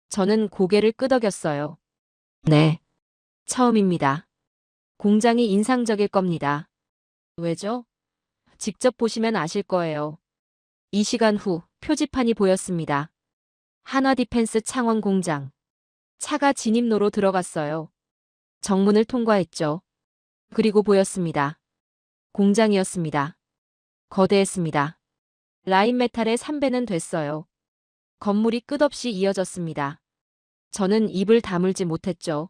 저는 고개를 끄덕였어요. 네. 처음입니다. 공장이 인상적일 겁니다. 왜죠? 직접 보시면 아실 거예요. 2시간 후 표지판이 보였습니다. 한화 디펜스 창원 공장. 차가 진입로로 들어갔어요. 정문을 통과했죠. 그리고 보였습니다. 공장이었습니다. 거대했습니다. 라인메탈의 3배는 됐어요. 건물이 끝없이 이어졌습니다. 저는 입을 다물지 못했죠.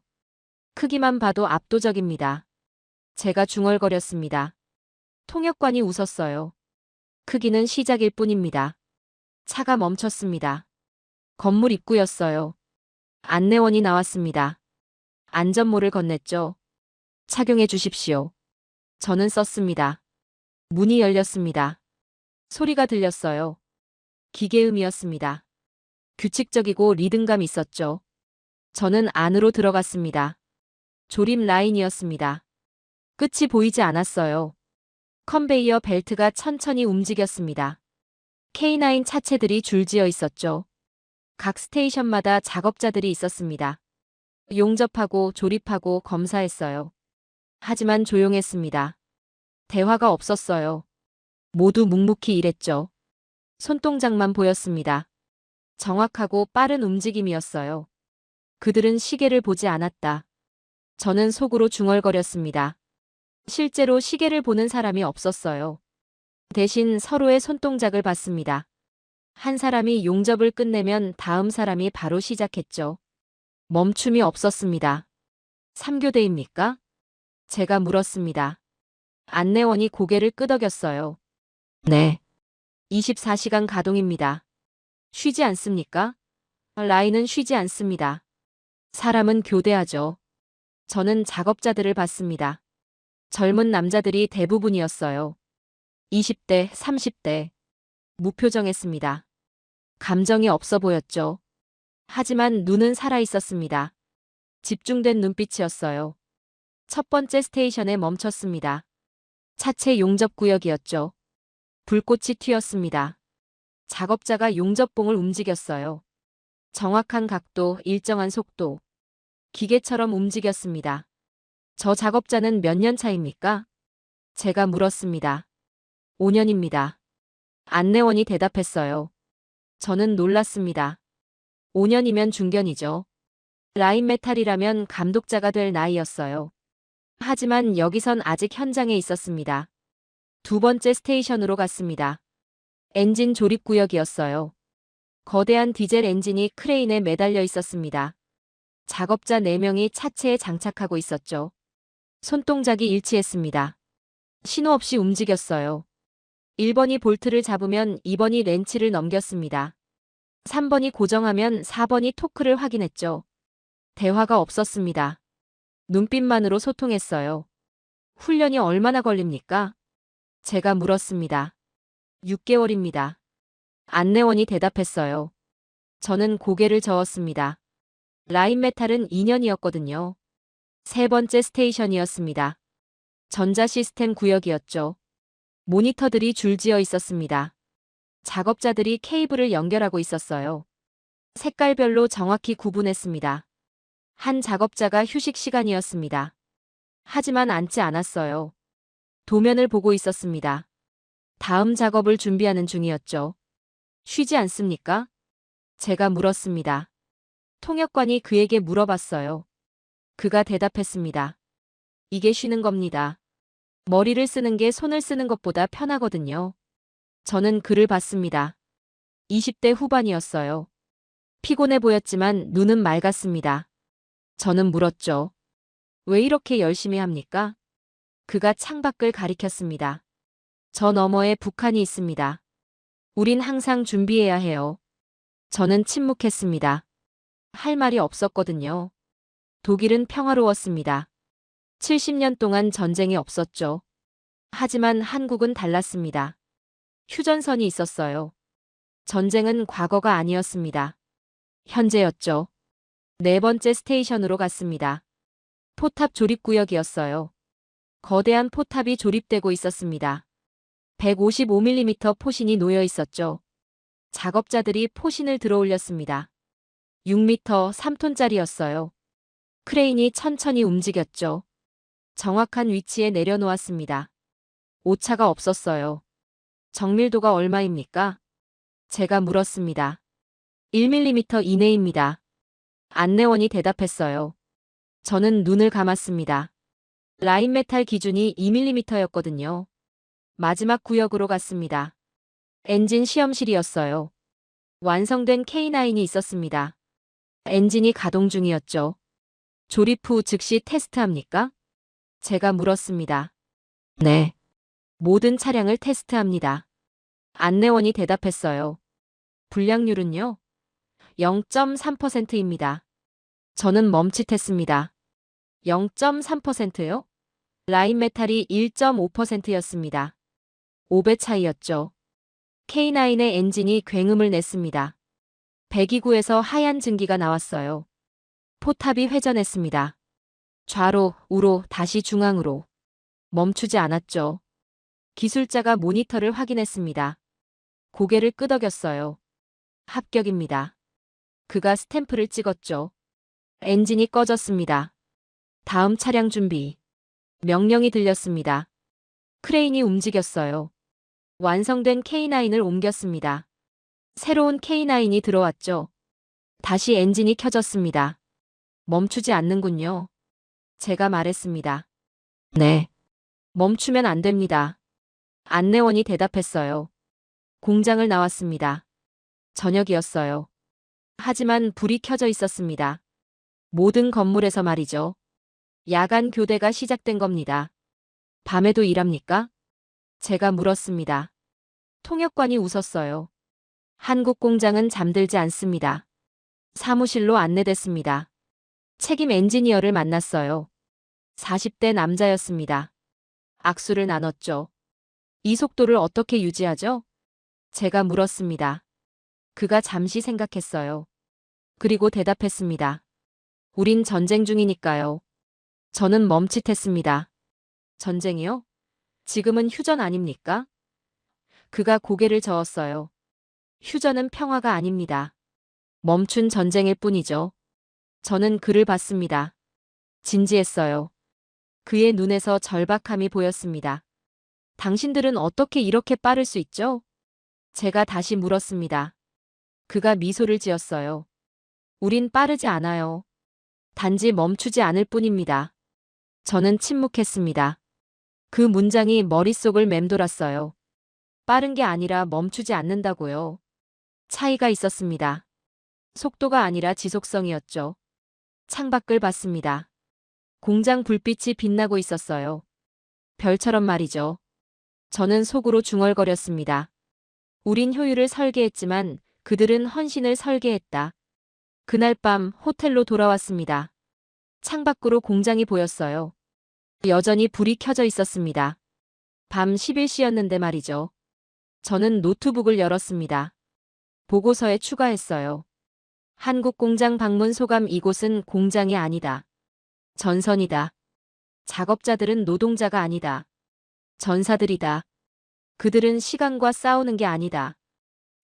크기만 봐도 압도적입니다. 제가 중얼거렸습니다. 통역관이 웃었어요. 크기는 시작일 뿐입니다. 차가 멈췄습니다. 건물 입구였어요. 안내원이 나왔습니다. 안전모를 건넸죠. 착용해 주십시오. 저는 썼습니다. 문이 열렸습니다. 소리가 들렸어요. 기계음이었습니다. 규칙적이고 리듬감 있었죠. 저는 안으로 들어갔습니다. 조립 라인이었습니다. 끝이 보이지 않았어요. 컨베이어 벨트가 천천히 움직였습니다. K9 차체들이 줄지어 있었죠. 각 스테이션마다 작업자들이 있었습니다. 용접하고 조립하고 검사했어요. 하지만 조용했습니다. 대화가 없었어요. 모두 묵묵히 일했죠. 손동작만 보였습니다. 정확하고 빠른 움직임이었어요. 그들은 시계를 보지 않았다. 저는 속으로 중얼거렸습니다. 실제로 시계를 보는 사람이 없었어요. 대신 서로의 손동작을 봤습니다. 한 사람이 용접을 끝내면 다음 사람이 바로 시작했죠. 멈춤이 없었습니다. 3교대입니까? 제가 물었습니다. 안내원이 고개를 끄덕였어요. 네. 24시간 가동입니다. 쉬지 않습니까? 라인은 쉬지 않습니다. 사람은 교대하죠. 저는 작업자들을 봤습니다. 젊은 남자들이 대부분이었어요. 20대, 30대. 무표정했습니다. 감정이 없어 보였죠. 하지만 눈은 살아 있었습니다. 집중된 눈빛이었어요. 첫 번째 스테이션에 멈췄습니다. 차체 용접 구역이었죠. 불꽃이 튀었습니다. 작업자가 용접봉을 움직였어요. 정확한 각도, 일정한 속도. 기계처럼 움직였습니다. 저 작업자는 몇 년 차입니까? 제가 물었습니다. 5년입니다. 안내원이 대답했어요. 저는 놀랐습니다. 5년이면 중견이죠. 라인메탈이라면 감독자가 될 나이였어요. 하지만 여기선 아직 현장에 있었습니다. 두 번째 스테이션으로 갔습니다. 엔진 조립 구역이었어요. 거대한 디젤 엔진이 크레인에 매달려 있었습니다. 작업자 4명이 차체에 장착하고 있었죠. 손동작이 일치했습니다. 신호 없이 움직였어요. 1번이 볼트를 잡으면 2번이 렌치를 넘겼습니다. 3번이 고정하면 4번이 토크를 확인했죠. 대화가 없었습니다. 눈빛만으로 소통했어요. 훈련이 얼마나 걸립니까? 제가 물었습니다. 6개월입니다. 안내원이 대답했어요. 저는 고개를 저었습니다. 라인메탈은 2년이었거든요. 세 번째 스테이션이었습니다. 전자시스템 구역이었죠. 모니터들이 줄지어 있었습니다. 작업자들이 케이블을 연결하고 있었어요. 색깔별로 정확히 구분했습니다. 한 작업자가 휴식 시간이었습니다. 하지만 앉지 않았어요. 도면을 보고 있었습니다. 다음 작업을 준비하는 중이었죠. 쉬지 않습니까? 제가 물었습니다. 통역관이 그에게 물어봤어요. 그가 대답했습니다. 이게 쉬는 겁니다. 머리를 쓰는 게 손을 쓰는 것보다 편하거든요. 저는 그를 봤습니다. 20대 후반이었어요. 피곤해 보였지만 눈은 맑았습니다. 저는 물었죠. 왜 이렇게 열심히 합니까? 그가 창밖을 가리켰습니다. 저 너머에 북한이 있습니다. 우린 항상 준비해야 해요. 저는 침묵했습니다. 할 말이 없었거든요. 독일은 평화로웠습니다. 70년 동안 전쟁이 없었죠. 하지만 한국은 달랐습니다. 휴전선이 있었어요. 전쟁은 과거가 아니었습니다. 현재였죠. 네 번째 스테이션으로 갔습니다. 포탑 조립구역이었어요. 거대한 포탑이 조립되고 있었습니다. 155mm 포신이 놓여 있었죠. 작업자들이 포신을 들어 올렸습니다. 6m 3톤짜리였어요. 크레인이 천천히 움직였죠. 정확한 위치에 내려놓았습니다. 오차가 없었어요. 정밀도가 얼마입니까? 제가 물었습니다. 1mm 이내입니다. 안내원이 대답했어요. 저는 눈을 감았습니다. 라인메탈 기준이 2mm였거든요. 마지막 구역으로 갔습니다. 엔진 시험실이었어요. 완성된 K9이 있었습니다. 엔진이 가동 중이었죠. 조립 후 즉시 테스트합니까? 제가 물었습니다. 네. 모든 차량을 테스트합니다. 안내원이 대답했어요. 불량률은요? 0.3%입니다. 저는 멈칫했습니다. 0.3%요? 라인메탈이 1.5%였습니다. 5배 차이였죠. K9의 엔진이 굉음을 냈습니다. 배기구에서 하얀 증기가 나왔어요. 포탑이 회전했습니다. 좌로, 우로, 다시 중앙으로. 멈추지 않았죠. 기술자가 모니터를 확인했습니다. 고개를 끄덕였어요. 합격입니다. 그가 스탬프를 찍었죠. 엔진이 꺼졌습니다. 다음 차량 준비. 명령이 들렸습니다. 크레인이 움직였어요. 완성된 K9을 옮겼습니다. 새로운 K9이 들어왔죠. 다시 엔진이 켜졌습니다. 멈추지 않는군요. 제가 말했습니다. 네. 멈추면 안 됩니다. 안내원이 대답했어요. 공장을 나왔습니다. 저녁이었어요. 하지만 불이 켜져 있었습니다. 모든 건물에서 말이죠. 야간 교대가 시작된 겁니다. 밤에도 일합니까? 제가 물었습니다. 통역관이 웃었어요. 한국 공장은 잠들지 않습니다. 사무실로 안내됐습니다. 책임 엔지니어를 만났어요. 40대 남자였습니다. 악수를 나눴죠. 이 속도를 어떻게 유지하죠? 제가 물었습니다. 그가 잠시 생각했어요. 그리고 대답했습니다. 우린 전쟁 중이니까요. 저는 멈칫했습니다. 전쟁이요? 지금은 휴전 아닙니까? 그가 고개를 저었어요. 휴전은 평화가 아닙니다. 멈춘 전쟁일 뿐이죠. 저는 그를 봤습니다. 진지했어요. 그의 눈에서 절박함이 보였습니다. 당신들은 어떻게 이렇게 빠를 수 있죠? 제가 다시 물었습니다. 그가 미소를 지었어요. 우린 빠르지 않아요. 단지 멈추지 않을 뿐입니다. 저는 침묵했습니다. 그 문장이 머릿속을 맴돌았어요. 빠른 게 아니라 멈추지 않는다고요. 차이가 있었습니다. 속도가 아니라 지속성이었죠. 창밖을 봤습니다. 공장 불빛이 빛나고 있었어요. 별처럼 말이죠. 저는 속으로 중얼거렸습니다. 우린 효율을 설계했지만 그들은 헌신을 설계했다. 그날 밤 호텔로 돌아왔습니다. 창밖으로 공장이 보였어요. 여전히 불이 켜져 있었습니다. 밤 11시였는데 말이죠. 저는 노트북을 열었습니다. 보고서에 추가했어요. 한국 공장 방문 소감. 이곳은 공장이 아니다. 전선이다. 작업자들은 노동자가 아니다. 전사들이다. 그들은 시간과 싸우는 게 아니다.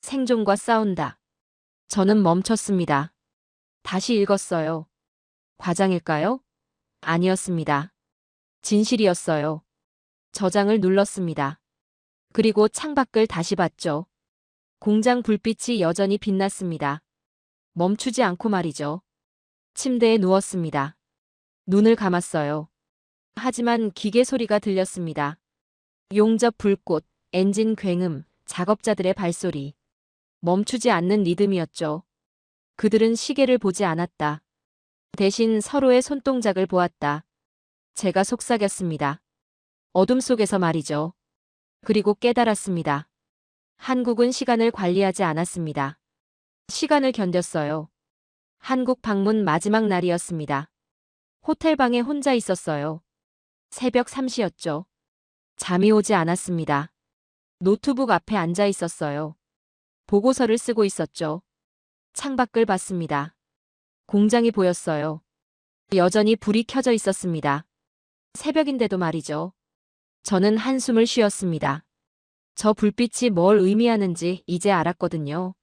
생존과 싸운다. 저는 멈췄습니다. 다시 읽었어요. 과장일까요? 아니었습니다. 진실이었어요. 저장을 눌렀습니다. 그리고 창밖을 다시 봤죠. 공장 불빛이 여전히 빛났습니다. 멈추지 않고 말이죠. 침대에 누웠습니다. 눈을 감았어요. 하지만 기계 소리가 들렸습니다. 용접 불꽃, 엔진 굉음, 작업자들의 발소리. 멈추지 않는 리듬이었죠. 그들은 시계를 보지 않았다. 대신 서로의 손동작을 보았다. 제가 속삭였습니다. 어둠 속에서 말이죠. 그리고 깨달았습니다. 한국은 시간을 관리하지 않았습니다. 시간을 견뎠어요. 한국 방문 마지막 날이었습니다. 호텔 방에 혼자 있었어요. 새벽 3시였죠. 잠이 오지 않았습니다. 노트북 앞에 앉아 있었어요. 보고서를 쓰고 있었죠. 창밖을 봤습니다. 공장이 보였어요. 여전히 불이 켜져 있었습니다. 새벽인데도 말이죠. 저는 한숨을 쉬었습니다. 저 불빛이 뭘 의미하는지 이제 알았거든요.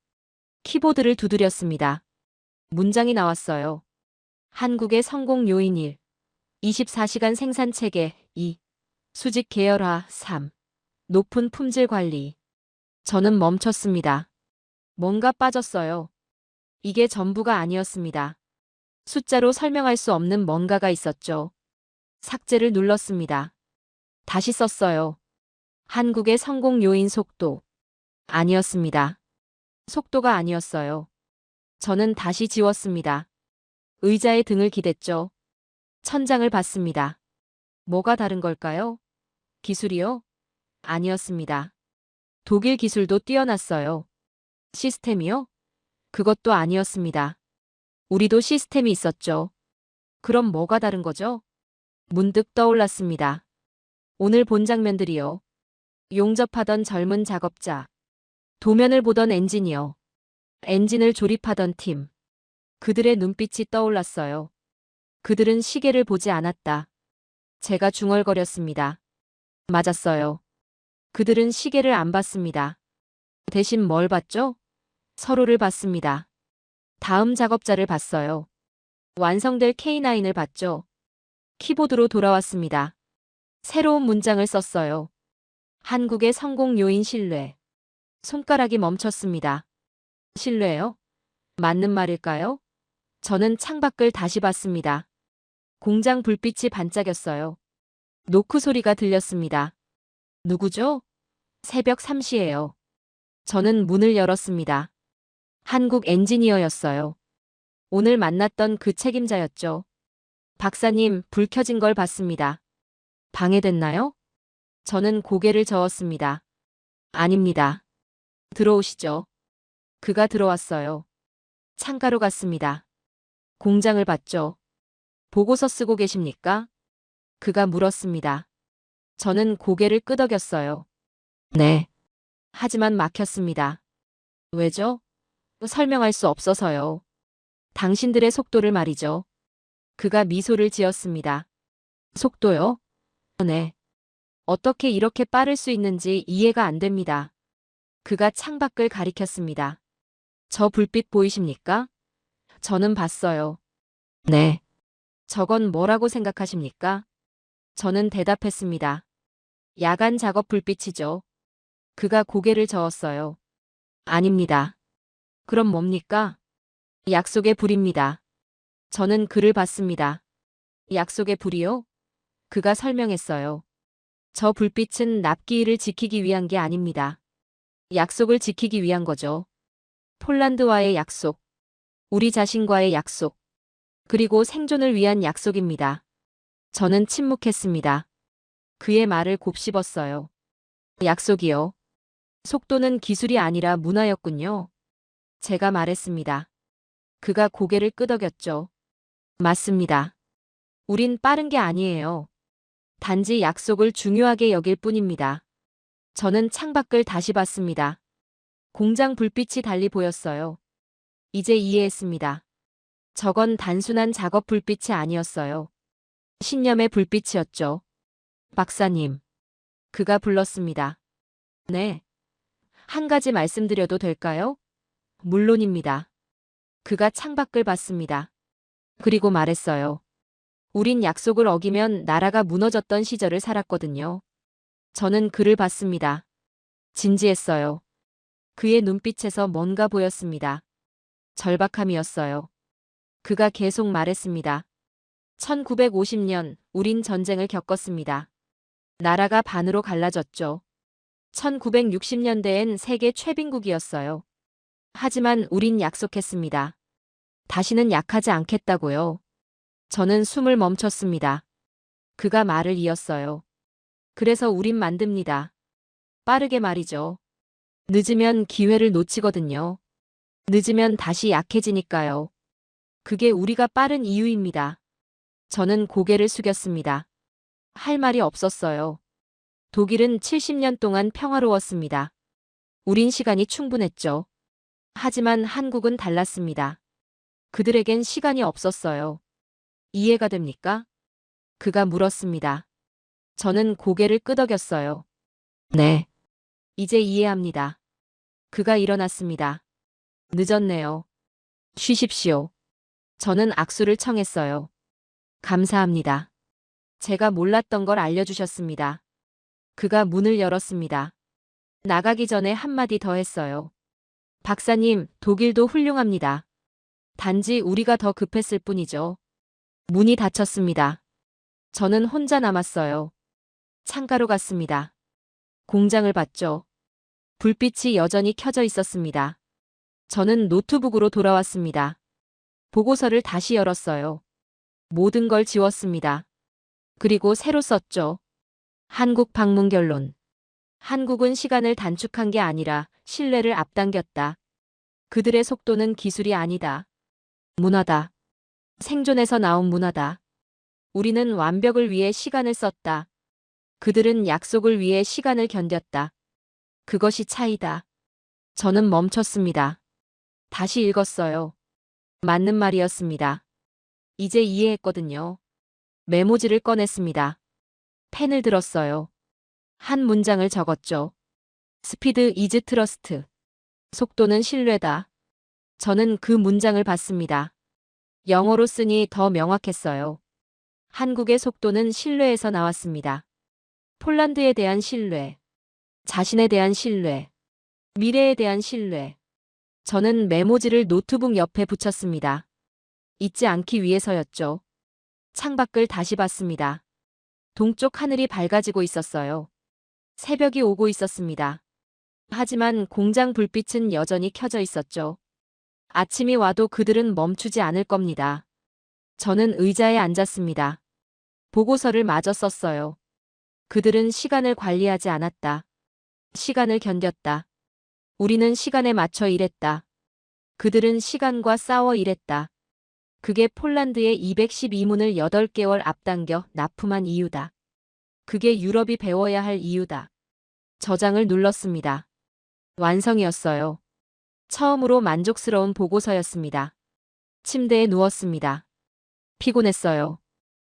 키보드를 두드렸습니다. 문장이 나왔어요. 한국의 성공 요인 1. 24시간 생산 체계 2. 수직 계열화 3. 높은 품질 관리. 저는 멈췄습니다. 뭔가 빠졌어요. 이게 전부가 아니었습니다. 숫자로 설명할 수 없는 뭔가가 있었죠. 삭제를 눌렀습니다. 다시 썼어요. 한국의 성공 요인 속도. 아니었습니다. 속도가 아니었어요. 저는 다시 지웠습니다. 의자에 등을 기댔죠. 천장을 봤습니다. 뭐가 다른 걸까요? 기술이요? 아니었습니다. 독일 기술도 뛰어났어요. 시스템이요? 그것도 아니었습니다. 우리도 시스템이 있었죠. 그럼 뭐가 다른 거죠? 문득 떠올랐습니다. 오늘 본 장면들이요. 용접하던 젊은 작업자. 도면을 보던 엔지니어. 엔진을 조립하던 팀. 그들의 눈빛이 떠올랐어요. 그들은 시계를 보지 않았다. 제가 중얼거렸습니다. 맞았어요. 그들은 시계를 안 봤습니다. 대신 뭘 봤죠? 서로를 봤습니다. 다음 작업자를 봤어요. 완성될 K9을 봤죠. 키보드로 돌아왔습니다. 새로운 문장을 썼어요. 한국의 성공 요인 신뢰. 손가락이 멈췄습니다. 신뢰요? 맞는 말일까요? 저는 창밖을 다시 봤습니다. 공장 불빛이 반짝였어요. 노크 소리가 들렸습니다. 누구죠? 새벽 3시예요. 저는 문을 열었습니다. 한국 엔지니어였어요. 오늘 만났던 그 책임자였죠. 박사님, 불 켜진 걸 봤습니다. 방해됐나요? 저는 고개를 저었습니다. 아닙니다. 들어오시죠. 그가 들어왔어요. 창가로 갔습니다. 공장을 봤죠. 보고서 쓰고 계십니까? 그가 물었습니다. 저는 고개를 끄덕였어요. 네. 하지만 막혔습니다. 왜죠? 설명할 수 없어서요. 당신들의 속도를 말이죠. 그가 미소를 지었습니다. 속도요? 네. 어떻게 이렇게 빠를 수 있는지 이해가 안 됩니다. 그가 창밖을 가리켰습니다. 저 불빛 보이십니까? 저는 봤어요. 네. 저건 뭐라고 생각하십니까? 저는 대답했습니다. 야간 작업 불빛이죠. 그가 고개를 저었어요. 아닙니다. 그럼 뭡니까? 약속의 불입니다. 저는 그를 봤습니다. 약속의 불이요? 그가 설명했어요. 저 불빛은 납기일을 지키기 위한 게 아닙니다. 약속을 지키기 위한 거죠. 폴란드와의 약속, 우리 자신과의 약속, 그리고 생존을 위한 약속입니다. 저는 침묵했습니다. 그의 말을 곱씹었어요. 약속이요. 속도는 기술이 아니라 문화였군요. 제가 말했습니다. 그가 고개를 끄덕였죠. 맞습니다. 우린 빠른 게 아니에요. 단지 약속을 중요하게 여길 뿐입니다. 저는 창밖을 다시 봤습니다. 공장 불빛이 달리 보였어요. 이제 이해했습니다. 저건 단순한 작업 불빛이 아니었어요. 신념의 불빛이었죠. 박사님. 그가 불렀습니다. 네. 한 가지 말씀드려도 될까요? 물론입니다. 그가 창밖을 봤습니다. 그리고 말했어요. 우린 약속을 어기면 나라가 무너졌던 시절을 살았거든요. 저는 그를 봤습니다. 진지했어요. 그의 눈빛에서 뭔가 보였습니다. 절박함이었어요. 그가 계속 말했습니다. 1950년 우린 전쟁을 겪었습니다. 나라가 반으로 갈라졌죠. 1960년대엔 세계 최빈국이었어요. 하지만 우린 약속했습니다. 다시는 약하지 않겠다고요. 저는 숨을 멈췄습니다. 그가 말을 이었어요. 그래서 우린 만듭니다. 빠르게 말이죠. 늦으면 기회를 놓치거든요. 늦으면 다시 약해지니까요. 그게 우리가 빠른 이유입니다. 저는 고개를 숙였습니다. 할 말이 없었어요. 독일은 70년 동안 평화로웠습니다. 우린 시간이 충분했죠. 하지만 한국은 달랐습니다. 그들에겐 시간이 없었어요. 이해가 됩니까? 그가 물었습니다. 저는 고개를 끄덕였어요. 네. 이제 이해합니다. 그가 일어났습니다. 늦었네요. 쉬십시오. 저는 악수를 청했어요. 감사합니다. 제가 몰랐던 걸 알려주셨습니다. 그가 문을 열었습니다. 나가기 전에 한마디 더 했어요. 박사님, 독일도 훌륭합니다. 단지 우리가 더 급했을 뿐이죠. 문이 닫혔습니다. 저는 혼자 남았어요. 창가로 갔습니다. 공장을 봤죠. 불빛이 여전히 켜져 있었습니다. 저는 노트북으로 돌아왔습니다. 보고서를 다시 열었어요. 모든 걸 지웠습니다. 그리고 새로 썼죠. 한국 방문 결론. 한국은 시간을 단축한 게 아니라 신뢰를 앞당겼다. 그들의 속도는 기술이 아니다. 문화다. 생존에서 나온 문화다. 우리는 완벽을 위해 시간을 썼다. 그들은 약속을 위해 시간을 견뎠다. 그것이 차이다. 저는 멈췄습니다. 다시 읽었어요. 맞는 말이었습니다. 이제 이해했거든요. 메모지를 꺼냈습니다. 펜을 들었어요. 한 문장을 적었죠. 스피드 이즈 트러스트. 속도는 신뢰다. 저는 그 문장을 봤습니다. 영어로 쓰니 더 명확했어요. 한국의 속도는 신뢰에서 나왔습니다. 폴란드에 대한 신뢰, 자신에 대한 신뢰, 미래에 대한 신뢰. 저는 메모지를 노트북 옆에 붙였습니다. 잊지 않기 위해서였죠. 창밖을 다시 봤습니다. 동쪽 하늘이 밝아지고 있었어요. 새벽이 오고 있었습니다. 하지만 공장 불빛은 여전히 켜져 있었죠. 아침이 와도 그들은 멈추지 않을 겁니다. 저는 의자에 앉았습니다. 보고서를 마저 썼어요. 그들은 시간을 관리하지 않았다. 시간을 견뎠다. 우리는 시간에 맞춰 일했다. 그들은 시간과 싸워 일했다. 그게 폴란드의 212문을 8개월 앞당겨 납품한 이유다. 그게 유럽이 배워야 할 이유다. 저장을 눌렀습니다. 완성이었어요. 처음으로 만족스러운 보고서였습니다. 침대에 누웠습니다. 피곤했어요.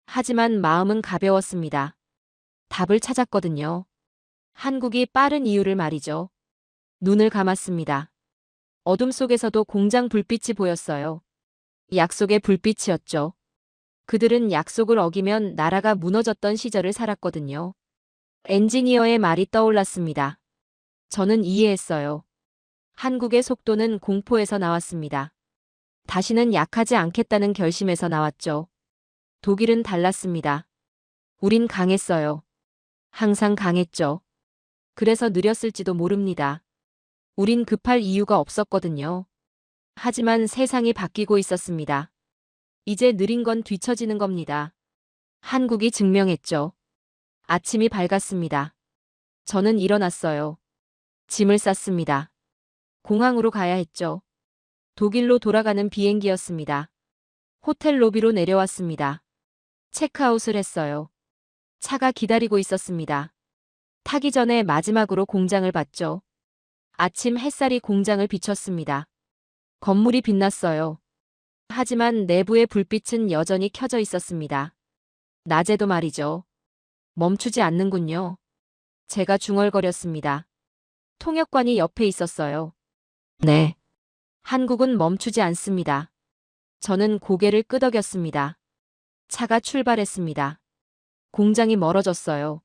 하지만 마음은 가벼웠습니다. 답을 찾았거든요. 한국이 빠른 이유를 말이죠. 눈을 감았습니다. 어둠 속에서도 공장 불빛이 보였어요. 약속의 불빛이었죠. 그들은 약속을 어기면 나라가 무너졌던 시절을 살았거든요. 엔지니어의 말이 떠올랐습니다. 저는 이해했어요. 한국의 속도는 공포에서 나왔습니다. 다시는 약하지 않겠다는 결심에서 나왔죠. 독일은 달랐습니다. 우린 강했어요. 항상 강했죠. 그래서 느렸을지도 모릅니다. 우린 급할 이유가 없었거든요. 하지만 세상이 바뀌고 있었습니다. 이제 느린 건 뒤처지는 겁니다. 한국이 증명했죠. 아침이 밝았습니다. 저는 일어났어요. 짐을 쌌습니다. 공항으로 가야 했죠. 독일로 돌아가는 비행기였습니다. 호텔 로비로 내려왔습니다. 체크아웃을 했어요. 차가 기다리고 있었습니다. 타기 전에 마지막으로 공장을 봤죠. 아침 햇살이 공장을 비췄습니다. 건물이 빛났어요. 하지만 내부의 불빛은 여전히 켜져 있었습니다. 낮에도 말이죠. 멈추지 않는군요. 제가 중얼거렸습니다. 통역관이 옆에 있었어요. 네. 한국은 멈추지 않습니다. 저는 고개를 끄덕였습니다. 차가 출발했습니다. 공장이 멀어졌어요.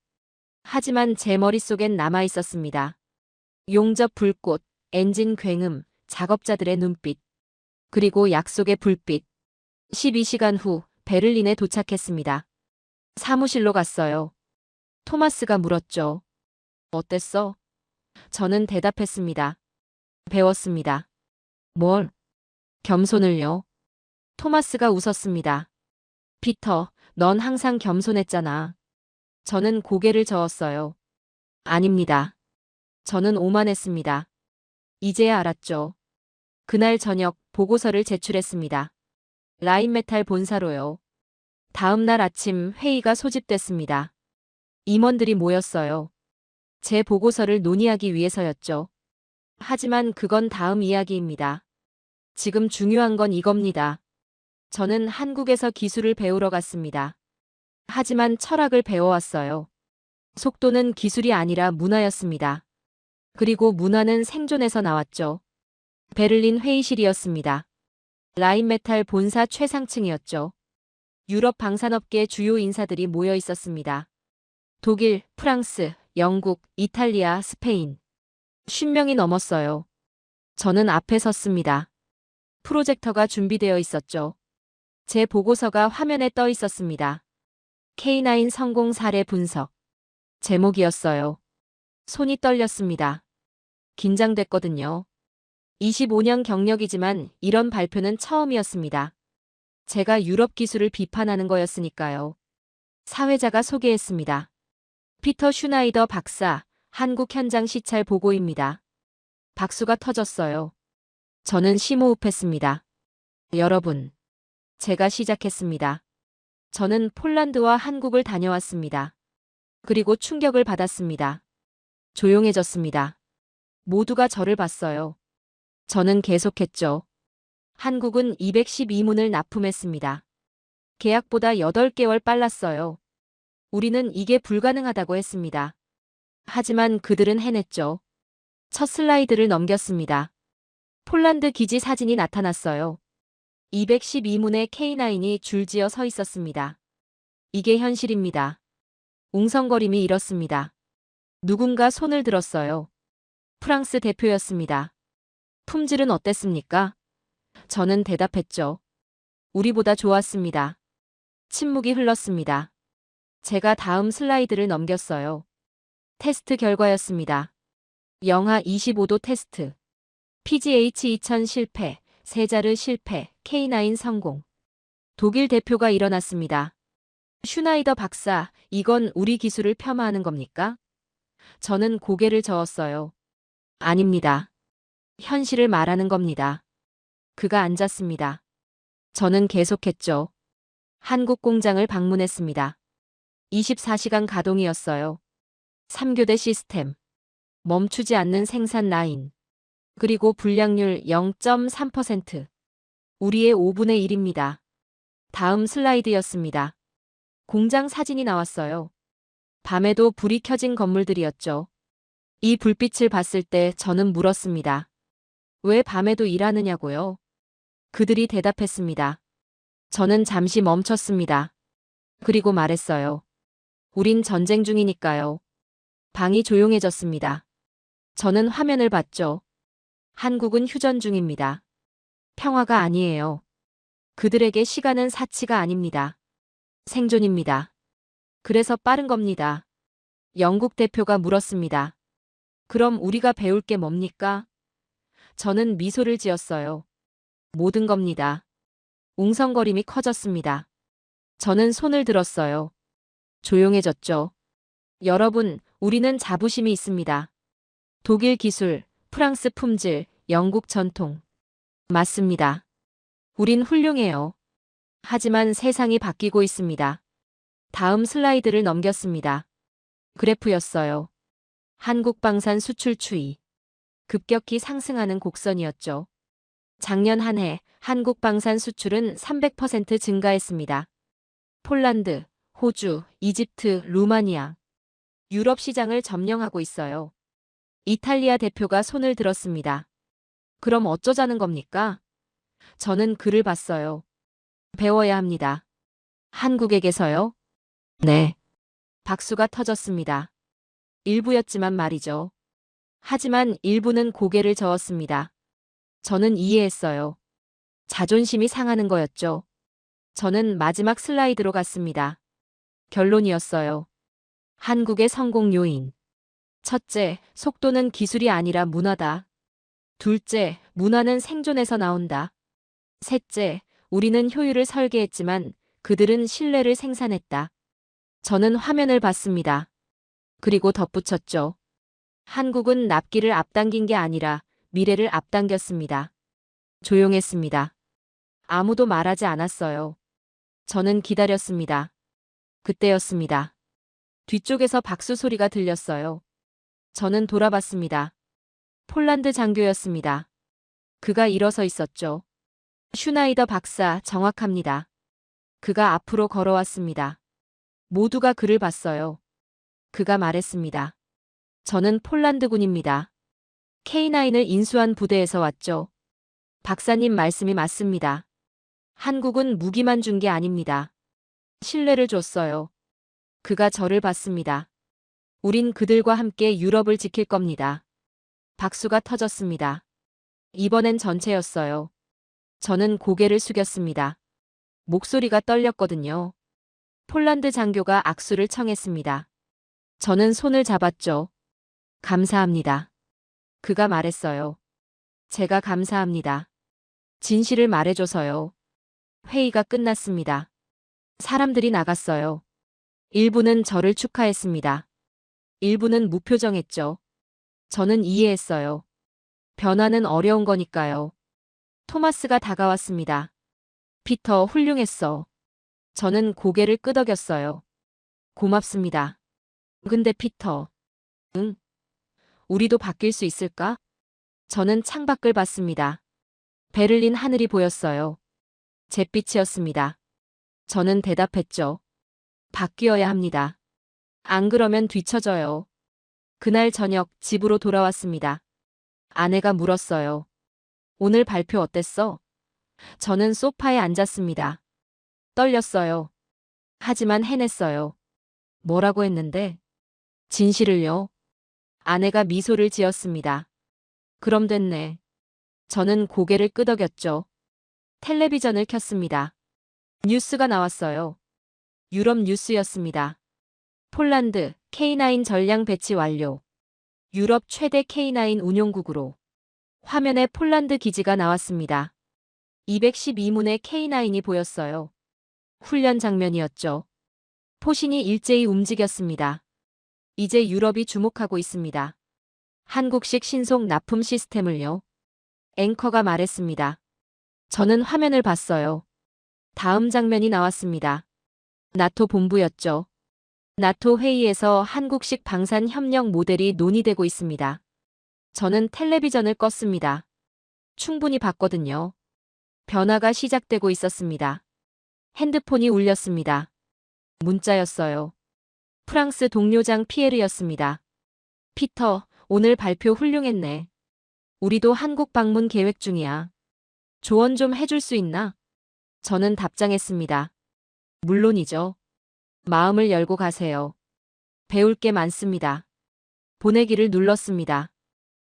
하지만 제 머릿속엔 남아 있었습니다. 용접 불꽃, 엔진 굉음, 작업자들의 눈빛, 그리고 약속의 불빛. 12시간 후 베를린에 도착했습니다. 사무실로 갔어요. 토마스가 물었죠. 어땠어? 저는 대답했습니다. 배웠습니다. 뭘? 겸손을요. 토마스가 웃었습니다. 피터, 넌 항상 겸손했잖아. 저는 고개를 저었어요. 아닙니다. 저는 오만했습니다. 이제야 알았죠. 그날 저녁 보고서를 제출했습니다. 라인메탈 본사로요. 다음 날 아침 회의가 소집됐습니다. 임원들이 모였어요. 제 보고서를 논의하기 위해서였죠. 하지만 그건 다음 이야기입니다. 지금 중요한 건 이겁니다. 저는 한국에서 기술을 배우러 갔습니다. 하지만 철학을 배워왔어요. 속도는 기술이 아니라 문화였습니다. 그리고 문화는 생존에서 나왔죠. 베를린 회의실이었습니다. 라인메탈 본사 최상층이었죠. 유럽 방산업계 주요 인사들이 모여 있었습니다. 독일, 프랑스, 영국, 이탈리아, 스페인. 50명이 넘었어요. 저는 앞에 섰습니다. 프로젝터가 준비되어 있었죠. 제 보고서가 화면에 떠 있었습니다. K9 성공 사례 분석. 제목이었어요. 손이 떨렸습니다. 긴장됐거든요. 25년 경력이지만 이런 발표는 처음이었습니다. 제가 유럽 기술을 비판하는 거였으니까요. 사회자가 소개했습니다. 피터 슈나이더 박사, 한국 현장 시찰 보고입니다. 박수가 터졌어요. 저는 심호흡했습니다. 여러분, 제가 시작했습니다. 저는 폴란드와 한국을 다녀왔습니다. 그리고 충격을 받았습니다. 조용해졌습니다. 모두가 저를 봤어요. 저는 계속했죠. 한국은 212문을 납품했습니다. 계약보다 8개월 빨랐어요. 우리는 이게 불가능하다고 했습니다. 하지만 그들은 해냈죠. 첫 슬라이드를 넘겼습니다. 폴란드 기지 사진이 나타났어요. 212문의 K9이 줄지어 서 있었습니다. 이게 현실입니다. 웅성거림이 일었습니다. 누군가 손을 들었어요. 프랑스 대표였습니다. 품질은 어땠습니까? 저는 대답했죠. 우리보다 좋았습니다. 침묵이 흘렀습니다. 제가 다음 슬라이드를 넘겼어요. 테스트 결과였습니다. 영하 25도 테스트. PGH 2000 실패, 세자르 실패, K9 성공. 독일 대표가 일어났습니다. 슈나이더 박사, 이건 우리 기술을 폄하하는 겁니까? 저는 고개를 저었어요. 아닙니다. 현실을 말하는 겁니다. 그가 앉았습니다. 저는 계속했죠. 한국 공장을 방문했습니다. 24시간 가동이었어요. 3교대 시스템. 멈추지 않는 생산 라인. 그리고 불량률 0.3%. 우리의 5분의 1입니다. 다음 슬라이드였습니다. 공장 사진이 나왔어요. 밤에도 불이 켜진 건물들이었죠. 이 불빛을 봤을 때 저는 물었습니다. 왜 밤에도 일하느냐고요? 그들이 대답했습니다. 저는 잠시 멈췄습니다. 그리고 말했어요. 우린 전쟁 중이니까요. 방이 조용해졌습니다. 저는 화면을 봤죠. 한국은 휴전 중입니다. 평화가 아니에요. 그들에게 시간은 사치가 아닙니다. 생존입니다. 그래서 빠른 겁니다. 영국 대표가 물었습니다. 그럼 우리가 배울 게 뭡니까? 저는 미소를 지었어요. 모든 겁니다. 웅성거림이 커졌습니다. 저는 손을 들었어요. 조용해졌죠. 여러분, 우리는 자부심이 있습니다. 독일 기술, 프랑스 품질, 영국 전통. 맞습니다. 우린 훌륭해요. 하지만 세상이 바뀌고 있습니다. 다음 슬라이드를 넘겼습니다. 그래프였어요. 한국 방산 수출 추이. 급격히 상승하는 곡선이었죠. 작년 한 해 한국 방산 수출은 300% 증가했습니다. 폴란드, 호주, 이집트, 루마니아. 유럽 시장을 점령하고 있어요. 이탈리아 대표가 손을 들었습니다. 그럼 어쩌자는 겁니까? 저는 글을 봤어요. 배워야 합니다. 한국에게서요? 네. 박수가 터졌습니다. 일부였지만 말이죠. 하지만 일부는 고개를 저었습니다. 저는 이해했어요. 자존심이 상하는 거였죠. 저는 마지막 슬라이드로 갔습니다. 결론이었어요. 한국의 성공 요인. 첫째, 속도는 기술이 아니라 문화다. 둘째, 문화는 생존에서 나온다. 셋째, 우리는 효율을 설계했지만 그들은 신뢰를 생산했다. 저는 화면을 봤습니다. 그리고 덧붙였죠. 한국은 납기를 앞당긴 게 아니라 미래를 앞당겼습니다. 조용했습니다. 아무도 말하지 않았어요. 저는 기다렸습니다. 그때였습니다. 뒤쪽에서 박수 소리가 들렸어요. 저는 돌아봤습니다. 폴란드 장교였습니다. 그가 일어서 있었죠. 슈나이더 박사, 정확합니다. 그가 앞으로 걸어왔습니다. 모두가 그를 봤어요. 그가 말했습니다. 저는 폴란드군입니다. K9을 인수한 부대에서 왔죠. 박사님 말씀이 맞습니다. 한국은 무기만 준 게 아닙니다. 신뢰를 줬어요. 그가 저를 봤습니다. 우린 그들과 함께 유럽을 지킬 겁니다. 박수가 터졌습니다. 이번엔 전체였어요. 저는 고개를 숙였습니다. 목소리가 떨렸거든요. 폴란드 장교가 악수를 청했습니다. 저는 손을 잡았죠. 감사합니다. 그가 말했어요. 제가 감사합니다. 진실을 말해줘서요. 회의가 끝났습니다. 사람들이 나갔어요. 일부는 저를 축하했습니다. 일부는 무표정했죠. 저는 이해했어요. 변화는 어려운 거니까요. 토마스가 다가왔습니다. 피터, 훌륭했어. 저는 고개를 끄덕였어요. 고맙습니다. 근데 피터. 응? 우리도 바뀔 수 있을까? 저는 창밖을 봤습니다. 베를린 하늘이 보였어요. 잿빛이었습니다. 저는 대답했죠. 바뀌어야 합니다. 안 그러면 뒤처져요. 그날 저녁 집으로 돌아왔습니다. 아내가 물었어요. 오늘 발표 어땠어? 저는 소파에 앉았습니다. 떨렸어요. 하지만 해냈어요. 뭐라고 했는데? 진실을요? 아내가 미소를 지었습니다. 그럼 됐네. 저는 고개를 끄덕였죠. 텔레비전을 켰습니다. 뉴스가 나왔어요. 유럽 뉴스였습니다. 폴란드 K9 전량 배치 완료. 유럽 최대 K9 운용국으로. 화면에 폴란드 기지가 나왔습니다. 212문의 K9이 보였어요. 훈련 장면이었죠. 포신이 일제히 움직였습니다. 이제 유럽이 주목하고 있습니다. 한국식 신속 납품 시스템을요. 앵커가 말했습니다. 저는 화면을 봤어요. 다음 장면이 나왔습니다. 나토 본부였죠. 나토 회의에서 한국식 방산 협력 모델이 논의되고 있습니다. 저는 텔레비전을 껐습니다. 충분히 봤거든요. 변화가 시작되고 있었습니다. 핸드폰이 울렸습니다. 문자였어요. 프랑스 동료장 피에르였습니다. 피터, 오늘 발표 훌륭했네. 우리도 한국 방문 계획 중이야. 조언 좀 해줄 수 있나? 저는 답장했습니다. 물론이죠. 마음을 열고 가세요. 배울 게 많습니다. 보내기를 눌렀습니다.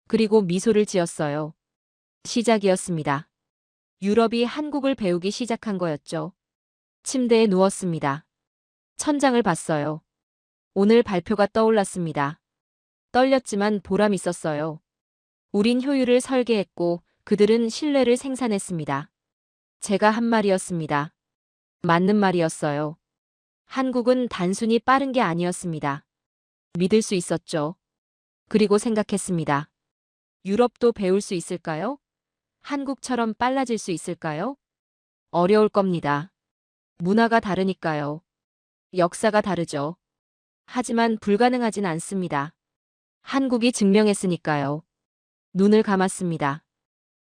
그리고 미소를 지었어요. 시작이었습니다. 유럽이 한국을 배우기 시작한 거였죠. 침대에 누웠습니다. 천장을 봤어요. 오늘 발표가 떠올랐습니다. 떨렸지만 보람 있었어요. 우린 효율을 설계했고 그들은 신뢰를 생산했습니다. 제가 한 말이었습니다. 맞는 말이었어요. 한국은 단순히 빠른 게 아니었습니다. 믿을 수 있었죠. 그리고 생각했습니다. 유럽도 배울 수 있을까요? 한국처럼 빨라질 수 있을까요? 어려울 겁니다. 문화가 다르니까요. 역사가 다르죠. 하지만 불가능하진 않습니다. 한국이 증명했으니까요. 눈을 감았습니다.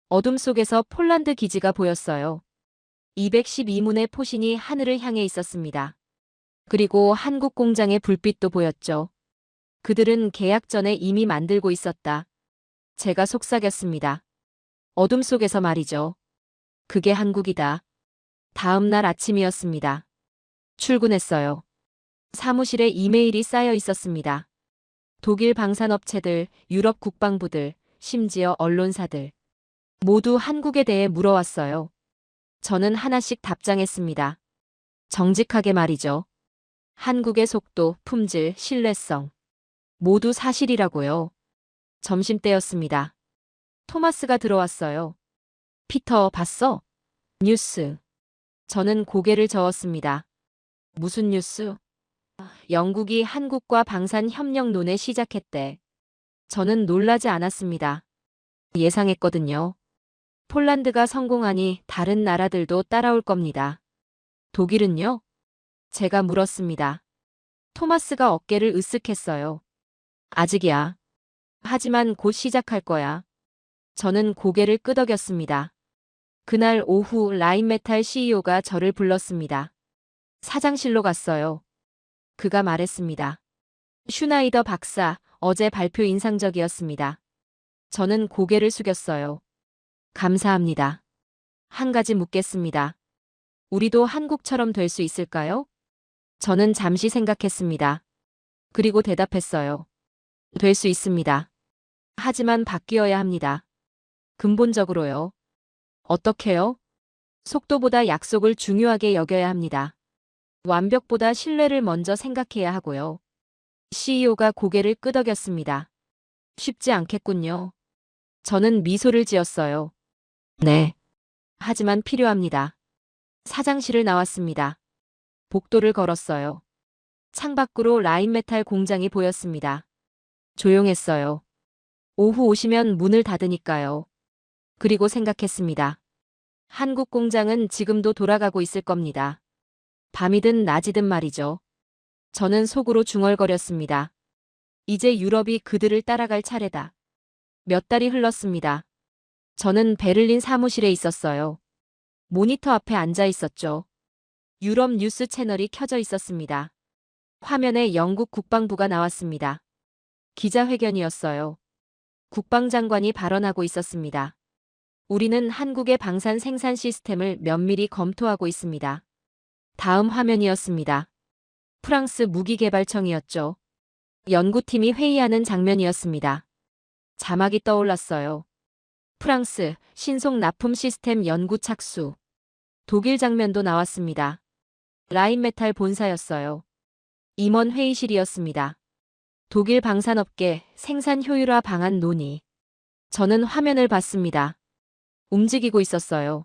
어둠 속에서 폴란드 기지가 보였어요. 212문의 포신이 하늘을 향해 있었습니다. 그리고 한국 공장의 불빛도 보였죠. 그들은 계약 전에 이미 만들고 있었다. 제가 속삭였습니다. 어둠 속에서 말이죠. 그게 한국이다. 다음 날 아침이었습니다. 출근했어요. 사무실에 이메일이 쌓여 있었습니다. 독일 방산업체들, 유럽 국방부들, 심지어 언론사들. 모두 한국에 대해 물어왔어요. 저는 하나씩 답장했습니다. 정직하게 말이죠. 한국의 속도, 품질, 신뢰성. 모두 사실이라고요. 점심때였습니다. 토마스가 들어왔어요. 피터, 봤어? 뉴스. 저는 고개를 저었습니다. 무슨 뉴스? 영국이 한국과 방산협력론에 시작했대. 저는 놀라지 않았습니다. 예상했거든요. 폴란드가 성공하니 다른 나라들도 따라올 겁니다. 독일은요? 제가 물었습니다. 토마스가 어깨를 으쓱했어요. 아직이야. 하지만 곧 시작할 거야. 저는 고개를 끄덕였습니다. 그날 오후 라인메탈 CEO가 저를 불렀습니다. 사장실로 갔어요. 그가 말했습니다. 슈나이더 박사, 어제 발표 인상적이었습니다. 저는 고개를 숙였어요. 감사합니다. 한 가지 묻겠습니다. 우리도 한국처럼 될 수 있을까요? 저는 잠시 생각했습니다. 그리고 대답했어요. 될 수 있습니다. 하지만 바뀌어야 합니다. 근본적으로요. 어떻게요? 속도보다 약속을 중요하게 여겨야 합니다. 완벽보다 신뢰를 먼저 생각해야 하고요. CEO가 고개를 끄덕였습니다. 쉽지 않겠군요. 저는 미소를 지었어요. 네. 하지만 필요합니다. 사장실을 나왔습니다. 복도를 걸었어요. 창밖으로 라인메탈 공장이 보였습니다. 조용했어요. 오후 오시면 문을 닫으니까요. 그리고 생각했습니다. 한국 공장은 지금도 돌아가고 있을 겁니다. 밤이든 낮이든 말이죠. 저는 속으로 중얼거렸습니다. 이제 유럽이 그들을 따라갈 차례다. 몇 달이 흘렀습니다. 저는 베를린 사무실에 있었어요. 모니터 앞에 앉아 있었죠. 유럽 뉴스 채널이 켜져 있었습니다. 화면에 영국 국방부가 나왔습니다. 기자회견이었어요. 국방장관이 발언하고 있었습니다. 우리는 한국의 방산 생산 시스템을 면밀히 검토하고 있습니다. 다음 화면이었습니다. 프랑스 무기개발청이었죠. 연구팀이 회의하는 장면이었습니다. 자막이 떠올랐어요. 프랑스 신속 납품 시스템 연구 착수. 독일 장면도 나왔습니다. 라인메탈 본사였어요. 임원 회의실이었습니다. 독일 방산업계 생산 효율화 방안 논의. 저는 화면을 봤습니다. 움직이고 있었어요.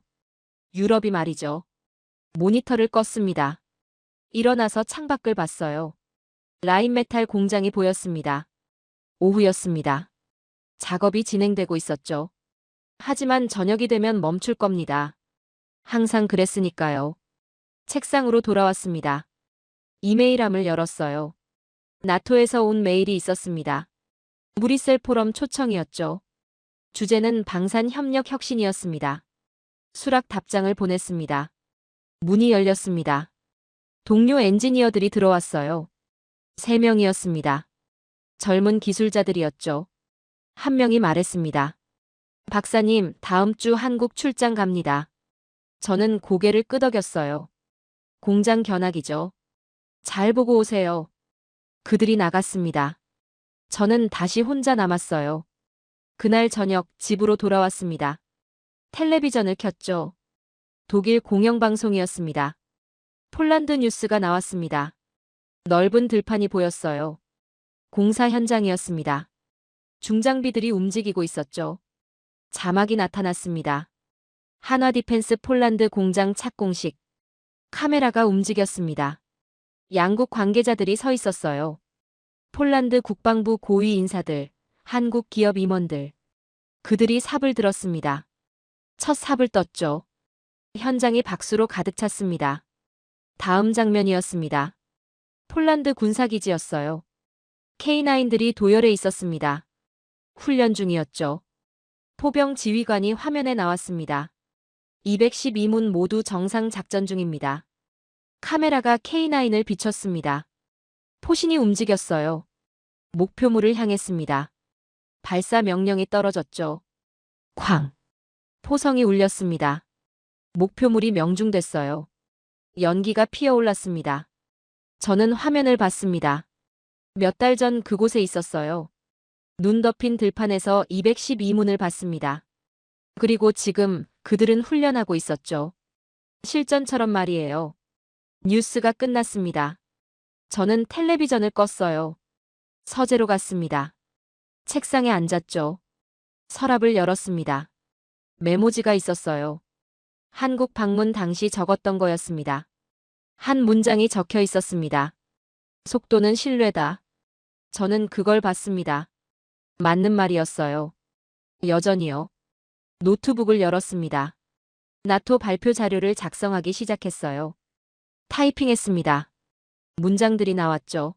유럽이 말이죠. 모니터를 껐습니다. 일어나서 창밖을 봤어요. 라인메탈 공장이 보였습니다. 오후였습니다. 작업이 진행되고 있었죠. 하지만 저녁이 되면 멈출 겁니다. 항상 그랬으니까요. 책상으로 돌아왔습니다. 이메일함을 열었어요. 나토에서 온 메일이 있었습니다. 브뤼셀 포럼 초청이었죠. 주제는 방산 협력 혁신이었습니다. 수락 답장을 보냈습니다. 문이 열렸습니다. 동료 엔지니어들이 들어왔어요. 3명이었습니다. 젊은 기술자들이었죠. 한 명이 말했습니다. 박사님, 다음 주 한국 출장 갑니다. 저는 고개를 끄덕였어요. 공장 견학이죠. 잘 보고 오세요. 그들이 나갔습니다. 저는 다시 혼자 남았어요. 그날 저녁 집으로 돌아왔습니다. 텔레비전을 켰죠. 독일 공영방송이었습니다. 폴란드 뉴스가 나왔습니다. 넓은 들판이 보였어요. 공사 현장이었습니다. 중장비들이 움직이고 있었죠. 자막이 나타났습니다. 한화 디펜스 폴란드 공장 착공식. 카메라가 움직였습니다. 양국 관계자들이 서 있었어요. 폴란드 국방부 고위 인사들, 한국 기업 임원들. 그들이 삽을 들었습니다. 첫 삽을 떴죠. 현장이 박수로 가득 찼습니다. 다음 장면이었습니다. 폴란드 군사기지였어요. K9들이 도열해 있었습니다. 훈련 중이었죠. 포병 지휘관이 화면에 나왔습니다. 212문 모두 정상 작전 중입니다. 카메라가 K9을 비췄습니다. 포신이 움직였어요. 목표물을 향했습니다. 발사 명령이 떨어졌죠. 쾅! 포성이 울렸습니다. 목표물이 명중됐어요. 연기가 피어올랐습니다. 저는 화면을 봤습니다. 몇 달 전 그곳에 있었어요. 눈 덮인 들판에서 212문을 봤습니다. 그리고 지금 그들은 훈련하고 있었죠. 실전처럼 말이에요. 뉴스가 끝났습니다. 저는 텔레비전을 껐어요. 서재로 갔습니다. 책상에 앉았죠. 서랍을 열었습니다. 메모지가 있었어요. 한국 방문 당시 적었던 거였습니다. 한 문장이 적혀 있었습니다. 속도는 신뢰다. 저는 그걸 봤습니다. 맞는 말이었어요. 여전히요. 노트북을 열었습니다. 나토 발표 자료를 작성하기 시작했어요. 타이핑했습니다. 문장들이 나왔죠.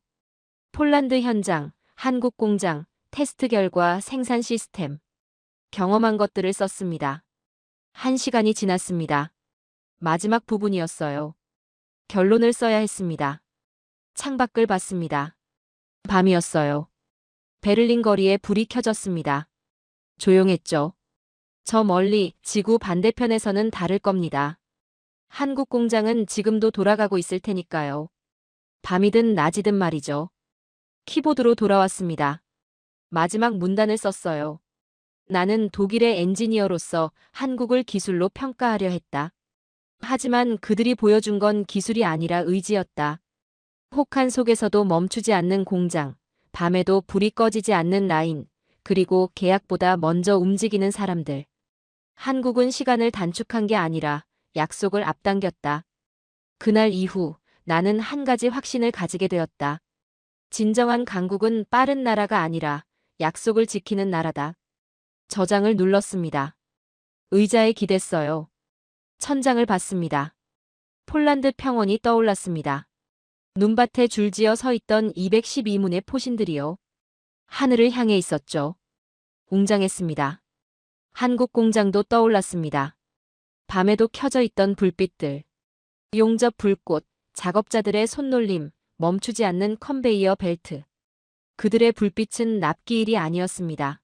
폴란드 현장, 한국 공장, 테스트 결과, 생산 시스템. 경험한 것들을 썼습니다. 1시간이 지났습니다. 마지막 부분이었어요. 결론을 써야 했습니다. 창밖을 봤습니다. 밤이었어요. 베를린 거리에 불이 켜졌습니다. 조용했죠. 저 멀리 지구 반대편에서는 다를 겁니다. 한국 공장은 지금도 돌아가고 있을 테니까요. 밤이든 낮이든 말이죠. 키보드로 돌아왔습니다. 마지막 문단을 썼어요. 나는 독일의 엔지니어로서 한국을 기술로 평가하려 했다. 하지만 그들이 보여준 건 기술이 아니라 의지였다. 혹한 속에서도 멈추지 않는 공장, 밤에도 불이 꺼지지 않는 라인, 그리고 계약보다 먼저 움직이는 사람들. 한국은 시간을 단축한 게 아니라 약속을 앞당겼다. 그날 이후 나는 한 가지 확신을 가지게 되었다. 진정한 강국은 빠른 나라가 아니라 약속을 지키는 나라다. 저장을 눌렀습니다. 의자에 기댔어요. 천장을 봤습니다. 폴란드 평원이 떠올랐습니다. 눈밭에 줄지어 서 있던 212문의 포신들이요. 하늘을 향해 있었죠. 웅장했습니다. 한국 공장도 떠올랐습니다. 밤에도 켜져 있던 불빛들. 용접 불꽃, 작업자들의 손놀림, 멈추지 않는 컨베이어 벨트. 그들의 불빛은 납기일이 아니었습니다.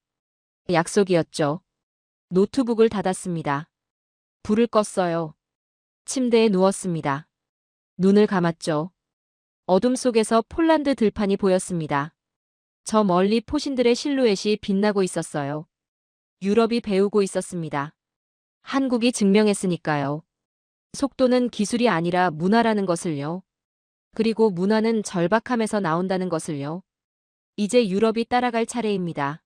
약속이었죠. 노트북을 닫았습니다. 불을 껐어요. 침대에 누웠습니다. 눈을 감았죠. 어둠 속에서 폴란드 들판이 보였습니다. 저 멀리 포신들의 실루엣이 빛나고 있었어요. 유럽이 배우고 있었습니다. 한국이 증명했으니까요. 속도는 기술이 아니라 문화라는 것을요. 그리고 문화는 절박함에서 나온다는 것을요. 이제 유럽이 따라갈 차례입니다.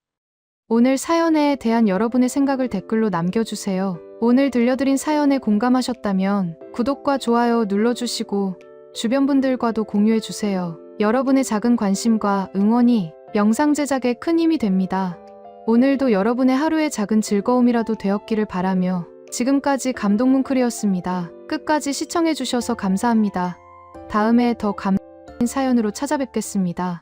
오늘 사연에 대한 여러분의 생각을 댓글로 남겨주세요. 오늘 들려드린 사연에 공감하셨다면 구독과 좋아요 눌러주시고 주변 분들과도 공유해주세요. 여러분의 작은 관심과 응원이 영상 제작에 큰 힘이 됩니다. 오늘도 여러분의 하루의 작은 즐거움이라도 되었기를 바라며 지금까지 감동뭉클이었습니다. 끝까지 시청해주셔서 감사합니다. 다음에 더 감동적인 사연으로 찾아뵙겠습니다.